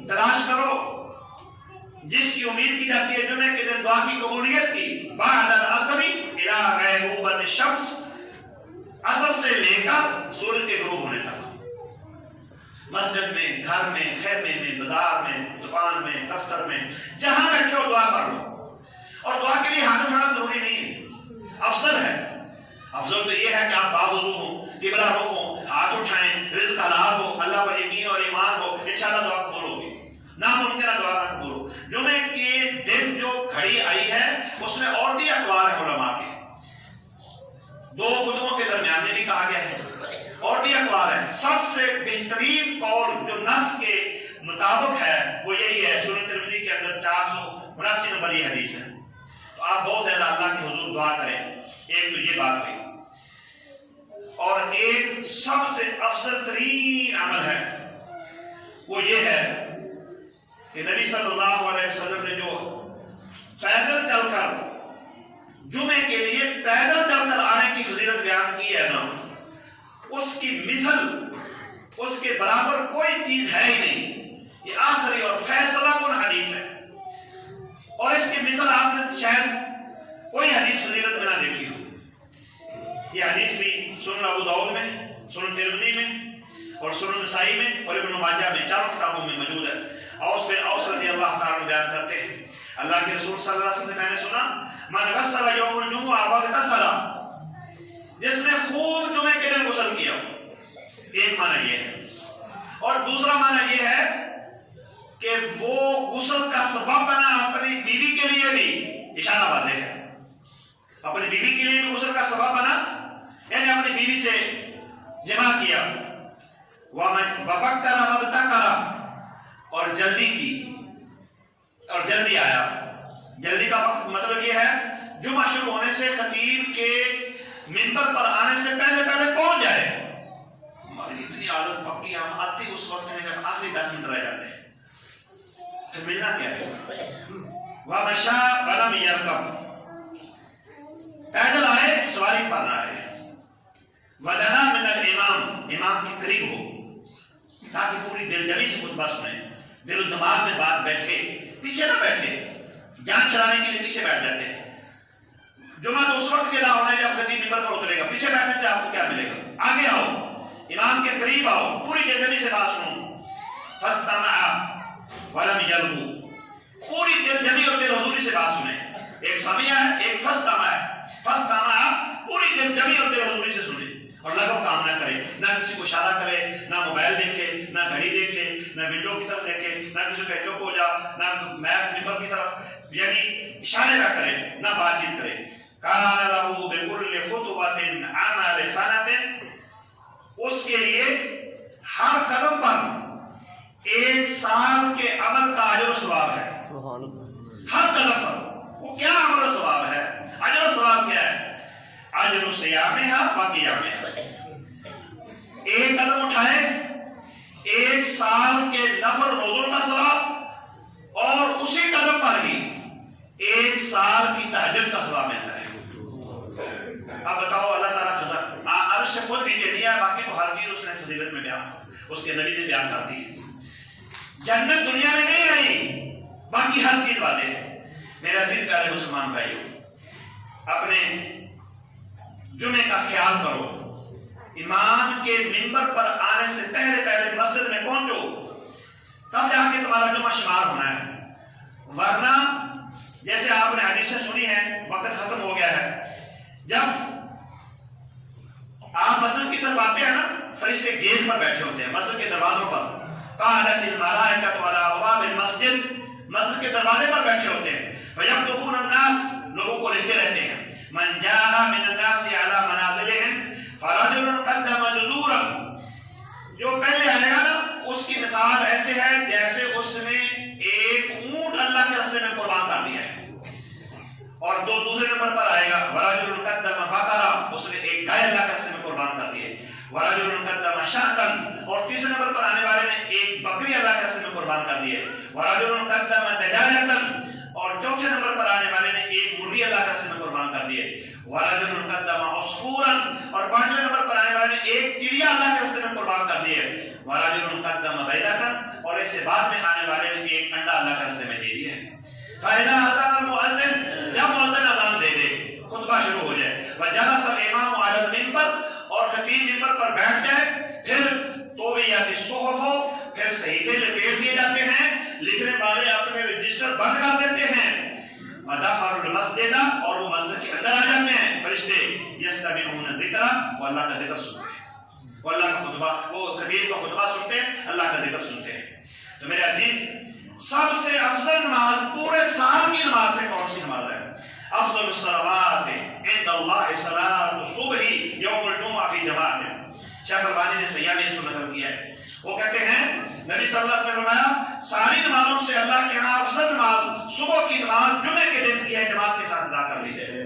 تلاش کرو جس کی امید کی جاتی ہے جمعے کے دن دعا کی قبولیت کی. بعد العصر الى غیبوبۃ الشمس، عصر سے لے کر سورج کے غروب ہونے تک. مسجد میں، گھر میں، خیمے میں، بازار میں، دکان میں، دفتر میں، جہاں بیٹھے ہو دعا کر لو. اور دعا کے لیے ہاتھ اٹھانا ضروری نہیں ہے، افضل ہے. افضل تو یہ ہے کہ آپ باوضو ہوں، قبلہ رخ ہوں، ہاتھ اٹھائیں، رزق حلال ہو، اللہ پر یقین اور ایمان ہو، انشاءاللہ دعا قبول ہوگی. ناممکن دعا نہ قبول ہو. جمعے کے دن جو گھڑی آئی ہے اس میں اور بھی اقوال ہیں علماء کے، 2 قدموں کے درمیان میں بھی کہا گیا ہے، اور بھی اقوال ہیں. سب سے بہترین قول جو نص کے مطابق ہے وہ یہی ہے، سنن ترمذی کے اندر 479 نمبر یہ حدیث ہے. تو آپ بہت زیادہ اللہ کے حضور دعا کریں. ایک تو یہ بات ہوئی، اور ایک سب سے افضل ترین عمل ہے وہ یہ ہے کہ نبی صلی اللہ علیہ وسلم نے جو پیدل چل کر جمعے کے لیے پیدل چل کر آنے کی فضیلت بیان کی ہے نا، اس کی مثل، اس کے برابر کوئی چیز ہے ہی نہیں. یہ آخری اور فیصلہ کن حدیث ہے، اور اس کی مثل آپ نے شاید کوئی حدیث فضیلت میں نہ دیکھی ہو. یہ حدیث بھی سنن ابو داؤد میں، سنن ترمذی میں اور سنن نسائی میں اور ابن ماجہ میں، چاروں کتابوں میں موجود ہے۔ اوس رضی اللہ تعالیٰ بیان کرتے ہیں اللہ کے رسول صلی اللہ علیہ وسلم سے میں نے سنا من غسل یوم الجمعہ واغتسل، جس نے خوب جمعے کے دن غسل کیا، ایک معنی یہ ہے، اور دوسرا معنی یہ ہے کہ وہ غسل کا سبب بنا اپنی بیوی کے لیے بھی، اشارہ واضح ہے، اپنی بیوی کے لیے بھی غسل کا سبب بنا، یعنی اپنی بیوی سے جمع کیا، وَبَكَّرَ وَابْتَكَرَ، اور جلدی کی اور جلدی آیا۔ جلدی کا مطلب یہ ہے جمعہ شروع ہونے سے خطیب کے منبر پر آنے سے پہلے پہلے پہنچ جائے۔ ہماری اتنی عادت پکی، ہم آتے اس وقت ہیں جب آخری 10 منٹ رہ جاتے ہیں، پھر ملنا کیا ہے۔ وَمَشَى وَلَمْ يَرْكَبْ، پیدل آئے سواری پر نہ آئے۔ وَدَنَا مِنَ الْإِمَامِ، امام کے قریب ہو تاکہ پوری دل جمی سے خطبہ سنیں، دل و دماغ میں بات بیٹھے، پیچھے نہ بیٹھے، جان چلانے کے لیے پیچھے بیٹھ جاتے ہیں۔ جمعہ تو اس وقت کے ادا ہونا ہے جب خطیب منبر پر اترے گا، پیچھے بیٹھنے سے آپ کو کیا ملے گا؟ آگے آؤ، امام کے قریب آؤ، پوری دل جمی سے بات سنو۔ فَاسْتَمَعَ وَلَمْ يَلْغُ، پوری دل جمی اور دل حضوری سے بات سنیں۔ ایک سمع ہے، ایک فَاسْتَمَعَ ہے۔ فَاسْتَمَعَ، پوری دل جمی اور دل حضوری سے سنیں اور لگو کام نہ کرے، نہ کسی کو اشارہ کرے، نہ موبائل دیکھے، نہ گھڑی دیکھے، نہ ونڈو کی طرف دیکھے، نہ کسی کو چپ ہو جا، نہ میپ منبر کی طرف، یعنی اشارے نہ کرے، نہ بات چیت کرے۔ کان لہ بکل خطوۃ عمل سنۃ، اس کے لیے ہر قدم پر 1 سال کے عمل کا اجر و ثواب ہے۔ ہر قدم پر وہ کیا عمل و ثواب ہے، اجر و ثواب کیا ہے؟ اجر صیامھا و قیامھا، ایک قدم اٹھائے 1 سال کے نفل روزوں کا ثواب، اور اسی قدم پر ہی 1 سال کی تہجد کا ثواب ملتا ہے۔ اب بتاؤ، اللہ تعالیٰ عرش سے خود نیچے دیا ہے، باقی تو ہر چیز اس نے فضیلت میں بیان، اس کے نبی نے بیان کر دی۔ جنت دنیا میں نہیں رہی، باقی ہر چیز واضح ہے۔ میرے عزیز پیارے مسلمان بھائیوں، اپنے جمعے کا خیال کرو، امام کے منبر پر آنے سے پہلے پہلے مسجد میں پہنچو، تب جا کے تمہارا جمعہ شمار ہونا ہے، ورنہ جیسے آپ نے حدیثیں سنی ہیں، وقت ختم ہو گیا ہے، جب آپ مسجد کی طرف آتے ہیں نا، فرشتے گیٹ پر بیٹھے ہوتے ہیں، مسجد کے دروازوں پر، قَعَدَتِ الْمَلَائِكَةُ عَلَىٰ أَبْوَابِ الْمَسْجِدِ، مسجد کے دروازے پر بیٹھے ہوتے ہیں، فَيَكْتُبُونَ النَّاسَ، لوگوں کو لکھتے رہتے ہیں، مَنْ جَاءَ مِنَ النَّاسِ عَلَىٰ مَنَازِلِهِمْ فَرَجُلٌ قَدَّمَ جُزُورًا، جو پہلے آئے گا نا، اس کی مثال ایسے ہے جیسے اس نے ایک اونٹ اللہ کے راستے میں قربان کر دیا ہے، اور دوسرے نمبر پر آئے گا وَرَجُلٌ قَدَّمَ بَقَرًا، اس نے ایک گائے اللہ کے راستے میں قربان کر دی ہے، وَرَجُلٌ قَدَّمَ شَاةً، اور تیسرے نمبر پر آنے والے نے ایک بکری اللہ کے راستے میں قربان کر دی ہے، وَرَجُلٌ قَدَّمَ دَجاجَةً، اور چوتھے نمبر پر آنے والے نے ایک مرغی اللہ کے راستے میں قربان کر دی ہے، وَرَجُلٌ قَدَّمَ عَصْفُورًا، اور پانچویں نمبر پر آنے والے نے ایک چڑیا اللہ کے راستے میں قربان کر دی ہے، وَرَجُلٌ قَدَّمَ بَيْضَةً، اور اس سے بعد میں آنے والے نے ایک انڈا اللہ کے راستے میں دے دیا ہے۔ فَإِذَا أَذَنَ الْمُؤَذِّنُ، جب مؤذن اذان دے دے، خطبہ شروع ہو جائے، وَجَلَسَ الْإِمَامُ عَلَى الْمِنبَرِ، اور خطیب منبر پر بیٹھ جائے، پھر طُوِّیَتِ الصُّحُفُ، پھر صحیفے لپیٹ دیے جاتے ہیں، لکھنے والے اپنے رجسٹر بند کر دیتے ہیں، وَدَخَلُوا الْمَسْجِدَ، اور وہ مسجد کے اندر آ جاتے ہیں، فرشتے يَسْتَمِعُونَ الذِّکْرَ، وہ اللہ کا ذکر سنتے ہیں، وہ اللہ کا خطبہ، وہ خطیب کا خطبہ سنتے ہیں، اللہ کا ذکر سنتے ہیں۔ تو میرے عزیز، سب سے افضل نماز پورے سال کی نماز سے کون سی نماز ہے؟ افضل الصلوات عند اللہ صلاۃ الصبح یوم الجمعہ فی جماعت، شیخ البانی نے صحیح میں اس کو نقل کیا ہے، وہ کہتے ہیں نبی صلی اللہ علیہ وسلم نے فرمایا ساری نمازوں سے اللہ کے ہاں افضل نماز صبح کی نماز جمعے کے دن کی ہے، جماعت کے ساتھ ادا کر لی جائے۔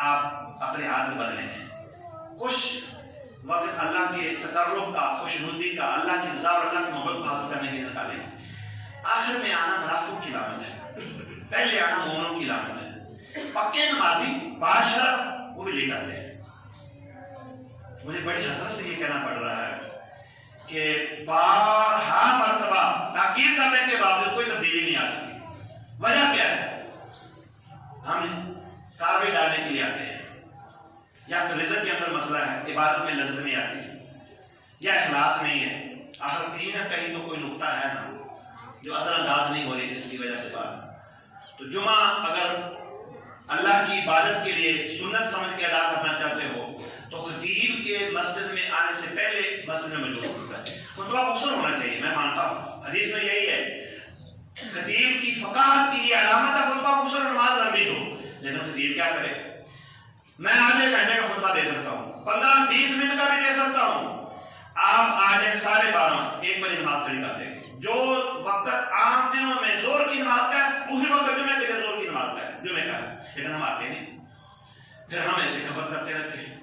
آپ اپنے عادت بدلیں، کچھ وقت اللہ کے تقرب کا، خوشنودی کا، اللہ کی رضا اور اللہ کی محبت حاصل کرنے کے لیے نکالیں۔ آخر میں آنا منافقوں کی علامت ہے، پہلے آنا مومنوں کی علامت ہے۔ پکے نمازی باشرف وہ بھی لیٹ آتے ہیں۔ مجھے بڑی حسرت سے یہ کہنا پڑ رہا ہے کہ بارہا مرتبہ تاکید کرنے کے باوجود کوئی تبدیلی نہیں آ سکتی۔ وجہ کیا ہے؟ ہم کاروی ڈالنے کے لیے آتے ہیں، یا تو مسئلہ ہے، عبادت میں لذت نہیں آتی یا اخلاص نہیں ہے، آخر کہیں نہ کہیں تو کوئی نقطہ ہے نا جو اثر انداز نہیں ہو رہی جس کی وجہ سے بات. تو جمعہ اگر اللہ کی عبادت کے لیے سنت سمجھ کے ادا کرنا چاہتے ہو تو خطیب کے مسجد میں آنے سے پہلے مسجد میں موجود ہونا چاہیے. خطبہ مختصر ہونا چاہیے، میں مانتا ہوں حدیث میں یہی ہے. خطیب کی فقاہت کی یہ علامت ہے خطبہ مختصر اور نماز لمبی ہو. لیکن خطیب کیا کرے؟ میں آدھے گھنٹے کا خطبہ دے سکتا ہوں، 15-20 منٹ کا بھی دے سکتا ہوں. آپ آج 12:30 1 بجے نماز کھڑی کر دیں. جو وقت عام دنوں میں زور کی نماز کا ہے اسی وقت جمعے کے دن زور کی نماز کا ہے، جمعے کا ہے. لیکن ہم آتے نہیں، پھر ہم ایسے خبر کرتے رہتے ہیں.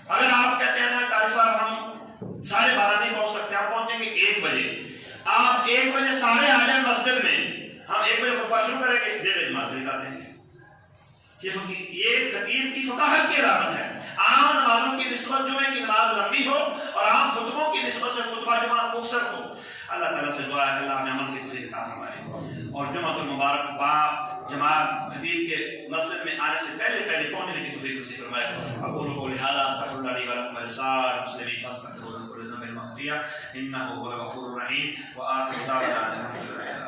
اگر آپ کہتے ہیں نا قاری صاحب ہم 12:30 نہیں پہنچ سکتے، آپ پہنچیں گے 1 بجے. آپ 1 بجے سارے آ جائیں مسجد میں، ہم 1 بجے خطبہ شروع کریں گے، 1:30 بجے نماز کھڑی کر دیں گے. یہ خطیب کی فقاہت کی علامت ہے. عام نمازوں کی نسبت جمعے کی نماز لمبی ہو اور عام خطبوں کی نسبت سے خطبہ جمعہ مختصر ہو. اللہ تعالیٰ سے دعا ہے کہ اللہ ہمیں عمل کی توفیق عطا فرمائے اور جمعہ المبارک با جماعت خطیب کے مسجد میں آنے سے پہلے پہنچنے کی توفیق نصیب فرمائے. اقول قولی ھذا استغفر اللہ لی ولکم ولسائر المسلمین فاستغفروه من كل ذنب مغفورا انه هو الغفور الرحیم وآخر دعوانا ان الحمد للہ.